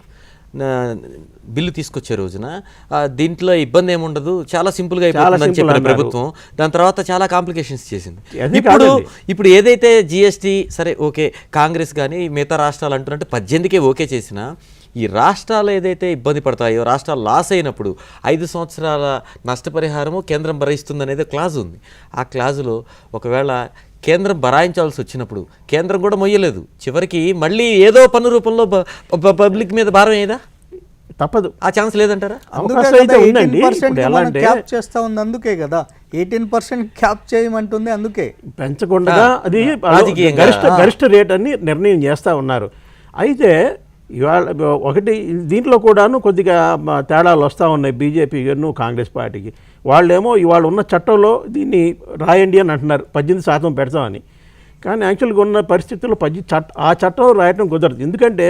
బిల్లు తీసుకొచ్చే రోజున దీంట్లో ఇబ్బంది ఏముండదు, చాలా సింపుల్గా అయిపోతుందని చెప్పిన ప్రభుత్వం దాని తర్వాత చాలా కాంప్లికేషన్స్ చేసింది. ఇప్పుడు ఏదైతే జిఎస్టీ సరే ఓకే, కాంగ్రెస్ కానీ మిగతా రాష్ట్రాలు అంటున్నట్టు 18కే ఓకే చేసినా ఈ రాష్ట్రాలు ఏదైతే ఇబ్బంది పడతాయో, రాష్ట్రాలు లాస్ అయినప్పుడు 5 సంవత్సరాల నష్టపరిహారము కేంద్రం భరిస్తుందనేది క్లాజ్ ఉంది. ఆ క్లాజులో ఒకవేళ కేంద్రం భరాయించాల్సి వచ్చినప్పుడు కేంద్రం కూడా మొయ్యలేదు, చివరికి మళ్ళీ ఏదో పన్ను రూపంలో పబ్లిక్ మీద భారం ఏదా? తప్పదు. ఆ ఛాన్స్ లేదంటారా? అవకాశం అయితే ఉందండి. క్యాప్ చేస్తా ఉంది, అందుకే కదా 18% క్యాప్ చేయమంటుంది. అందుకే పెంచకుండా అది గరిష్ట రేట్ అని నిర్ణయం చేస్తూ ఉన్నారు. అయితే ఇవాళ ఒకటి దీంట్లో కూడాను కొద్దిగా తేడాలు వస్తూ ఉన్నాయి బీజేపీ గాను కాంగ్రెస్ పార్టీకి. వాళ్ళేమో ఇవాళ ఉన్న చట్టంలో దీన్ని రాయండి అని అంటున్నారు, 18% పెడతామని. కానీ యాక్చువల్గా ఉన్న పరిస్థితుల్లో ఆ చట్టం రాయటం కుదరదు. ఎందుకంటే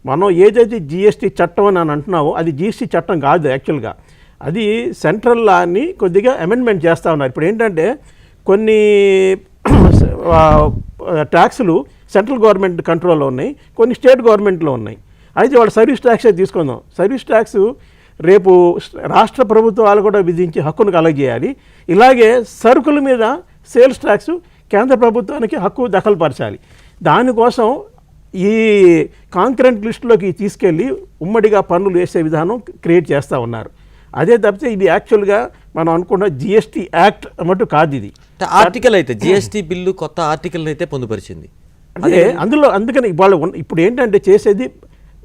మనం ఏదైతే జిఎస్టీ చట్టం అని అంటున్నామో అది జిఎస్టీ చట్టం కాదు. యాక్చువల్గా అది సెంట్రల్ లాని కొద్దిగా అమెండ్మెంట్ చేస్తూ ఉన్నారు. ఇప్పుడు ఏంటంటే కొన్ని ట్యాక్సులు సెంట్రల్ గవర్నమెంట్ కంట్రోల్లో ఉన్నాయి, కొన్ని స్టేట్ గవర్నమెంట్లో ఉన్నాయి. అయితే వాళ్ళు సర్వీస్ ట్యాక్సే తీసుకుందాం. సర్వీస్ ట్యాక్స్ రేపు రాష్ట్ర ప్రభుత్వాలు కూడా విధించి హక్కును కలగజేయాలి. ఇలాగే సరుకుల మీద సేల్స్ ట్యాక్స్ కేంద్ర ప్రభుత్వానికి హక్కు దఖలుపరచాలి. దానికోసం ఈ కాంకరెంట్ లిస్టులోకి తీసుకెళ్ళి ఉమ్మడిగా పన్నులు వేసే విధానం క్రియేట్ చేస్తూ ఉన్నారు. అదే తప్పితే ఇది యాక్చువల్గా మనం అనుకున్న జిఎస్టీ యాక్ట్ అన్నట్టు కాదు. ఇది ఆర్టికల్ అయితే జిఎస్టీ బిల్లు కొత్త ఆర్టికల్ అయితే పొందుపరిచింది. అదే అందుకని ఇప్పుడు ఏంటంటే చేసేది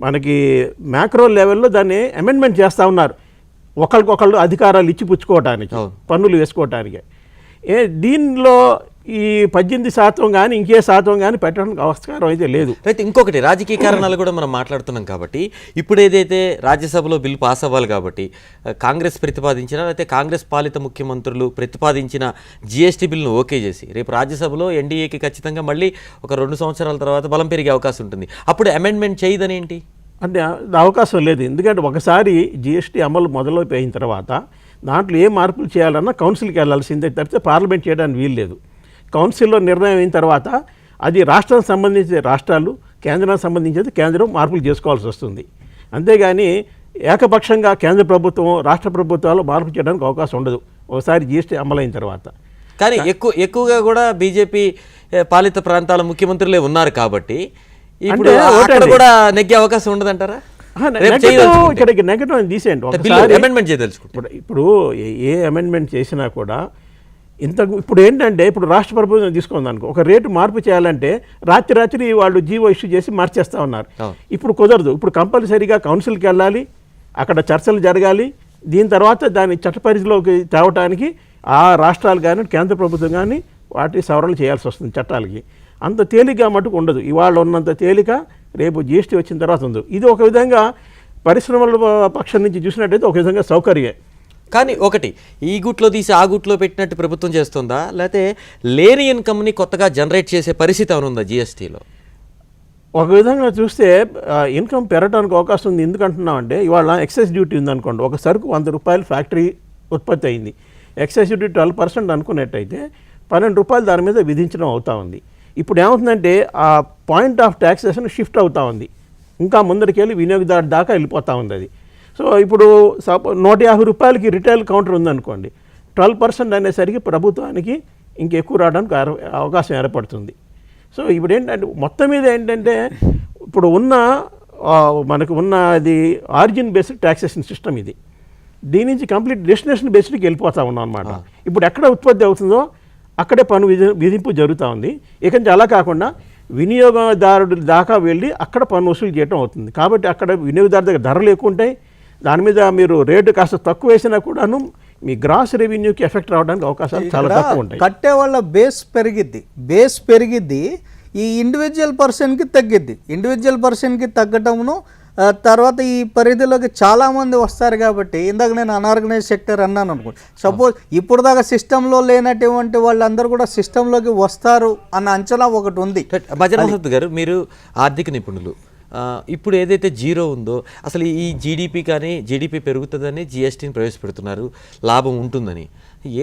మనకి మ్యాక్రో లెవెల్లో దాన్ని అమెండ్మెంట్ చేస్తూ ఉన్నారు, ఒకరికొకళ్ళు అధికారాలు ఇచ్చి పుచ్చుకోవటానికి, పన్నులు వేసుకోవటానికి. దీనిలో ఈ 18% కానీ ఇంకే శాతం కానీ పెట్టడానికి అవసరం అయితే లేదు. అయితే ఇంకొకటి రాజకీయ కారణాలు కూడా మనం మాట్లాడుతున్నాం కాబట్టి ఇప్పుడు ఏదైతే రాజ్యసభలో బిల్లు పాస్ అవ్వాలి కాబట్టి కాంగ్రెస్ ప్రతిపాదించిన లేకపోతే కాంగ్రెస్ పాలిత ముఖ్యమంత్రులు ప్రతిపాదించిన జిఎస్టీ బిల్లును ఓకే చేసి రేపు రాజ్యసభలో ఎన్డీఏకి ఖచ్చితంగా మళ్ళీ ఒక 2 సంవత్సరాల తర్వాత బలం పెరిగే అవకాశం ఉంటుంది. అప్పుడు అమెండ్మెంట్ చేయదని ఏంటి అంటే అవకాశం లేదు. ఎందుకంటే ఒకసారి జిఎస్టీ అమలు మొదలైపోయిన తర్వాత దాంట్లో ఏ మార్పులు చేయాలన్నా కౌన్సిల్కి వెళ్ళాల్సిందే తప్పితే పార్లమెంట్ చేయడానికి వీలు లేదు. కౌన్సిల్లో నిర్ణయం అయిన తర్వాత అది రాష్ట్రానికి సంబంధించిన రాష్ట్రాలు, కేంద్రానికి సంబంధించేది కేంద్రం మార్పులు చేసుకోవాల్సి వస్తుంది. అంతేగాని ఏకపక్షంగా కేంద్ర ప్రభుత్వం రాష్ట్ర ప్రభుత్వాలు మార్పు చేయడానికి అవకాశం ఉండదు ఒకసారి జిఎస్టీ అమలైన తర్వాత. కానీ ఎక్కువగా కూడా బీజేపీ పాలిత ప్రాంతాల ముఖ్యమంత్రులే ఉన్నారు కాబట్టి ఇప్పుడు అక్కడ కూడా నెగ్గే అవకాశం ఉండదంటారా? ఇక్కడికి నెగటివ్ అని తీసేయండి. అమెండ్మెంట్ చేయదలుచుకుంటారు. ఇప్పుడు ఏ అమెండ్మెంట్ చేసినా కూడా ఇప్పుడు ఏంటంటే ఇప్పుడు రాష్ట్ర ప్రభుత్వం తీసుకుంది అనుకో, ఒక రేటు మార్పు చేయాలంటే రాత్రి వాళ్ళు జీవో ఇష్యూ చేసి మార్చేస్తూ ఉన్నారు. ఇప్పుడు కుదరదు. ఇప్పుడు కంపల్సరీగా కౌన్సిల్కి వెళ్ళాలి, అక్కడ చర్చలు జరగాలి. దీని తర్వాత దాన్ని చట్టపరిధిలోకి తేవటానికి ఆ రాష్ట్రాలు కానీ కేంద్ర ప్రభుత్వం కానీ వాటి సవరణలు చేయాల్సి వస్తుంది చట్టాలకి. అంత తేలిగ్గా మటుకు ఉండదు. ఇవాళ ఉన్నంత తేలిక రేపు జిఎస్టీ వచ్చిన తర్వాత ఉంది. ఇది ఒక విధంగా పరిశ్రమల పక్షం నుంచి చూసినట్టయితే ఒక విధంగా సౌకర్యమే. కానీ ఒకటి ఈ గుట్లో తీసి ఆ గుట్లో పెట్టినట్టు ప్రభుత్వం చేస్తుందా, లేకపోతే లేని ఇన్కమ్ని కొత్తగా జనరేట్ చేసే పరిస్థితి అవునుందా జిఎస్టీలో? ఒక విధంగా చూస్తే ఇన్కమ్ పెరగడానికి అవకాశం ఉంది. ఎందుకంటున్నామంటే ఇవాళ ఎక్సైజ్ డ్యూటీ ఉందనుకోండి, ఒక సరుకు 100 రూపాయలు ఫ్యాక్టరీ ఉత్పత్తి అయింది, ఎక్సైజ్ డ్యూటీ 12% అనుకున్నట్టయితే 12 రూపాయలు దాని మీద విధించడం అవుతా ఉంది. ఇప్పుడు ఏమవుతుందంటే ఆ పాయింట్ ఆఫ్ ట్యాక్సేషన్ షిఫ్ట్ అవుతూ ఉంది, ఇంకా ముందరికెళ్ళి వినియోగదారు దాకా వెళ్ళిపోతూ ఉంది అది. సో ఇప్పుడు 150 రూపాయలకి రిటైల్ కౌంటర్ ఉందనుకోండి, 12% అనేసరికి ప్రభుత్వానికి ఇంకెక్కువ రావడానికి అవకాశం ఏర్పడుతుంది. సో ఇప్పుడు ఏంటంటే మొత్తం మీద ఏంటంటే ఇప్పుడు మనకు ఉన్న అది ఆరిజిన్ బేస్డ్ ట్యాక్సేషన్ సిస్టమ్ ఇది. దీని నుంచి కంప్లీట్ డెస్టినేషన్ బేస్డ్కి వెళ్ళిపోతూ ఉన్నాం అనమాట. ఇప్పుడు ఎక్కడ ఉత్పత్తి అవుతుందో అక్కడే పన్ను విధింపు జరుగుతూ ఉంది. ఇక నుంచి అలా కాకుండా వినియోగదారుడు దాకా వెళ్ళి అక్కడ పన్ను వసూలు చేయడం అవుతుంది. కాబట్టి అక్కడ వినియోగదారు దగ్గర ధరలు ఎక్కువ ఉంటాయి, దాని మీద మీరు రేటు కాస్త తక్కువ వేసినా కూడాను మీ గ్రాస్ రెవెన్యూకి ఎఫెక్ట్ రావడానికి అవకాశాలు చాలా తక్కువ ఉంటాయి. కట్టే వాళ్ళ బేస్ పెరిగిద్ది, ఈ ఇండివిజువల్ పర్సన్కి తగ్గిద్ది. ఇండివిజువల్ పర్సన్కి తగ్గటమును తర్వాత ఈ పరిధిలోకి చాలామంది వస్తారు కాబట్టి ఇందాక నేను అనార్గనైజ్ సెక్టర్ అన్నాను అనుకో, సపోజ్ ఇప్పుడు దాకా సిస్టంలో లేనటువంటి వాళ్ళందరూ కూడా సిస్టంలోకి వస్తారు అన్న అంచనా ఒకటి ఉంది. మజర్ మహమ్మద్ గారు, మీరు ఆర్థిక నిపుణులు, ఇప్పుడు ఏదైతే జీరో ఉందో అసలు ఈ జీడిపి కానీ జీడిపి పెరుగుతుందని జిఎస్టీని ప్రవేశపెడుతున్నారు, లాభం ఉంటుందని.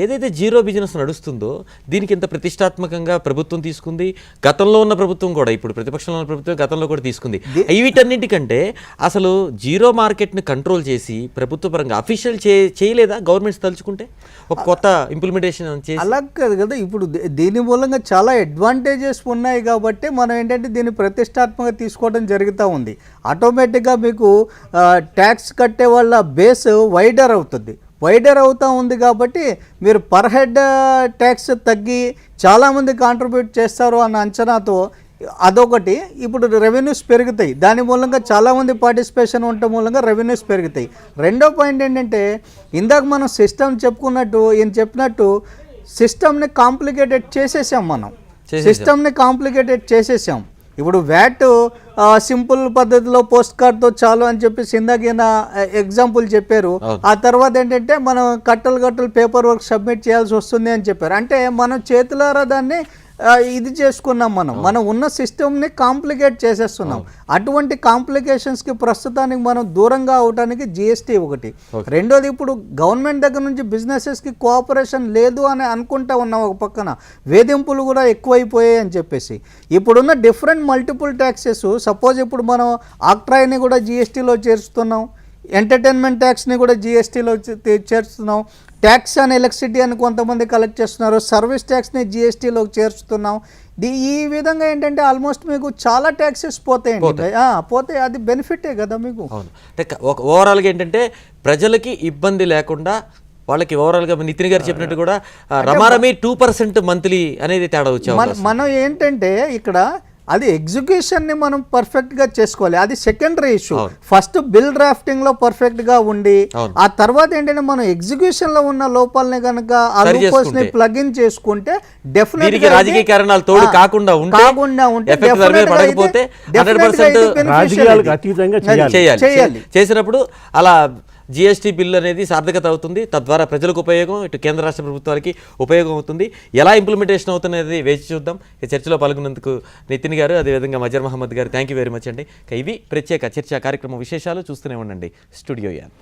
ఏదైతే జీరో బిజినెస్ నడుస్తుందో దీనికి ఇంత ప్రతిష్టాత్మకంగా ప్రభుత్వం తీసుకుంది, గతంలో ఉన్న ప్రభుత్వం కూడా, ఇప్పుడు ప్రతిపక్షంలో ఉన్న ప్రభుత్వం గతంలో కూడా తీసుకుంది. వీటన్నిటికంటే అసలు జీరో మార్కెట్ని కంట్రోల్ చేసి ప్రభుత్వ పరంగా అఫీషియల్ చేయలేదా గవర్నమెంట్స్ తలుచుకుంటే ఒక కొత్త ఇంప్లిమెంటేషన్ చేసి? అలా కాదు కదా, ఇప్పుడు దీని మూలంగా చాలా అడ్వాంటేజెస్ ఉన్నాయి కాబట్టి మనం ఏంటంటే దీన్ని ప్రతిష్టాత్మకంగా తీసుకోవడం జరుగుతూ ఉంది. ఆటోమేటిక్గా మీకు ట్యాక్స్ కట్టే వాళ్ళ బేస్ వైడర్ అవుతుంది. వైడర్ అవుతూ ఉంది కాబట్టి మీరు పర్ హెడ్ ట్యాక్స్ తగ్గి చాలామంది కాంట్రిబ్యూట్ చేస్తారు అన్న అంచనాతో అదొకటి. ఇప్పుడు రెవెన్యూస్ పెరుగుతాయి, దాని మూలంగా చాలామంది పార్టిసిపేషన్ ఉండటం మూలంగా రెవెన్యూస్ పెరుగుతాయి. రెండో పాయింట్ ఏంటంటే ఇందాక మనం సిస్టమ్ చెప్పుకున్నట్టు, ఈయన చెప్పినట్టు సిస్టమ్ని కాంప్లికేటెడ్ చేసేసాం. మనం సిస్టమ్ని కాంప్లికేటెడ్ చేసేసాం. ఇప్పుడు వ్యాట్ సింపుల్ పద్ధతిలో పోస్ట్ కార్డ్తో చాలు అని చెప్పేసి ఇందాక ఎగ్జాంపుల్ చెప్పారు. ఆ తర్వాత ఏంటంటే మనం కట్టలు పేపర్ వర్క్ సబ్మిట్ చేయాల్సి వస్తుంది అని చెప్పారు. అంటే మనం చేతులారా దాన్ని ఇది చేసుకున్నాం. మనం ఉన్న సిస్టమ్ని కాంప్లికేట్ చేసేస్తున్నాం. అటువంటి కాంప్లికేషన్స్కి ప్రస్తుతానికి మనం దూరంగా అవడానికి జిఎస్టీ ఒకటి. రెండోది, ఇప్పుడు గవర్నమెంట్ దగ్గర నుంచి బిజినెసెస్కి కోఆపరేషన్ లేదు అని అనుకుంటా ఉన్నాం. ఒక పక్కన వేధింపులు కూడా ఎక్కువైపోయాయి అని చెప్పేసి ఇప్పుడున్న డిఫరెంట్ మల్టిపుల్ ట్యాక్సెస్, సపోజ్ ఇప్పుడు మనం ఆక్ట్రాయ్ని కూడా జిఎస్టీలో చేర్చుతున్నాం, ఎంటర్టైన్మెంట్ ట్యాక్స్ని కూడా జిఎస్టీలో చేర్చుతున్నాం, ట్యాక్స్ అండ్ ఎలక్ట్రిసిటీ అని కొంతమంది కలెక్ట్ చేస్తున్నారు, సర్వీస్ ట్యాక్స్ని జిఎస్టీలోకి చేర్చుతున్నాం. ఈ విధంగా ఏంటంటే ఆల్మోస్ట్ మీకు చాలా ట్యాక్సెస్ పోతాయండి. పోతే అది బెనిఫిటే కదా మీకు. అవును, అంటే ఓవరాల్గా ఏంటంటే ప్రజలకి ఇబ్బంది లేకుండా వాళ్ళకి ఓవరాల్గా నితిన్ గారు చెప్పినట్టు కూడా రమారమి 2% మంత్లీ అనేది తేడా వచ్చే మనం ఏంటంటే ఇక్కడ అది ఎగ్జిక్యూషన్ని మనం పర్ఫెక్ట్గా చేసుకోవాలి. అది సెకండరీ ఇష్యూ. ఫస్ట్ బిల్ డ్రాఫ్టింగ్లో పర్ఫెక్ట్గా ఉండి ఆ తర్వాత ఏంటంటే మనం ఎగ్జిక్యూషన్లో ఉన్న లోపాలని కనుక ఆ లూపోల్స్ని ప్లగ్ ఇన్ చేసుకుంటే డెఫినెట్గా రాజకీయ కారణాలు తోడు కాకుండా ఉంటే చేయాలి. చేసినప్పుడు అలా జిఎస్టీ బిల్ అనేది సార్థకత అవుతుంది. తద్వారా ప్రజలకు ఉపయోగం, ఇటు కేంద్ర రాష్ట్ర ప్రభుత్వాలకి ఉపయోగం అవుతుంది. ఎలా ఇంప్లిమెంటేషన్ అవుతున్నది వేచి చూద్దాం. ఈ చర్చలో పాల్గొన్నందుకు నితిన్ గారు, అదేవిధంగా మజర్ మహమ్మద్ గారు, థ్యాంక్ యూ వెరీ మచ్ అండి. ఇవి ప్రత్యేక చర్చా కార్యక్రమం విశేషాలు చూస్తూనే ఉండండి స్టూడియో యాన్.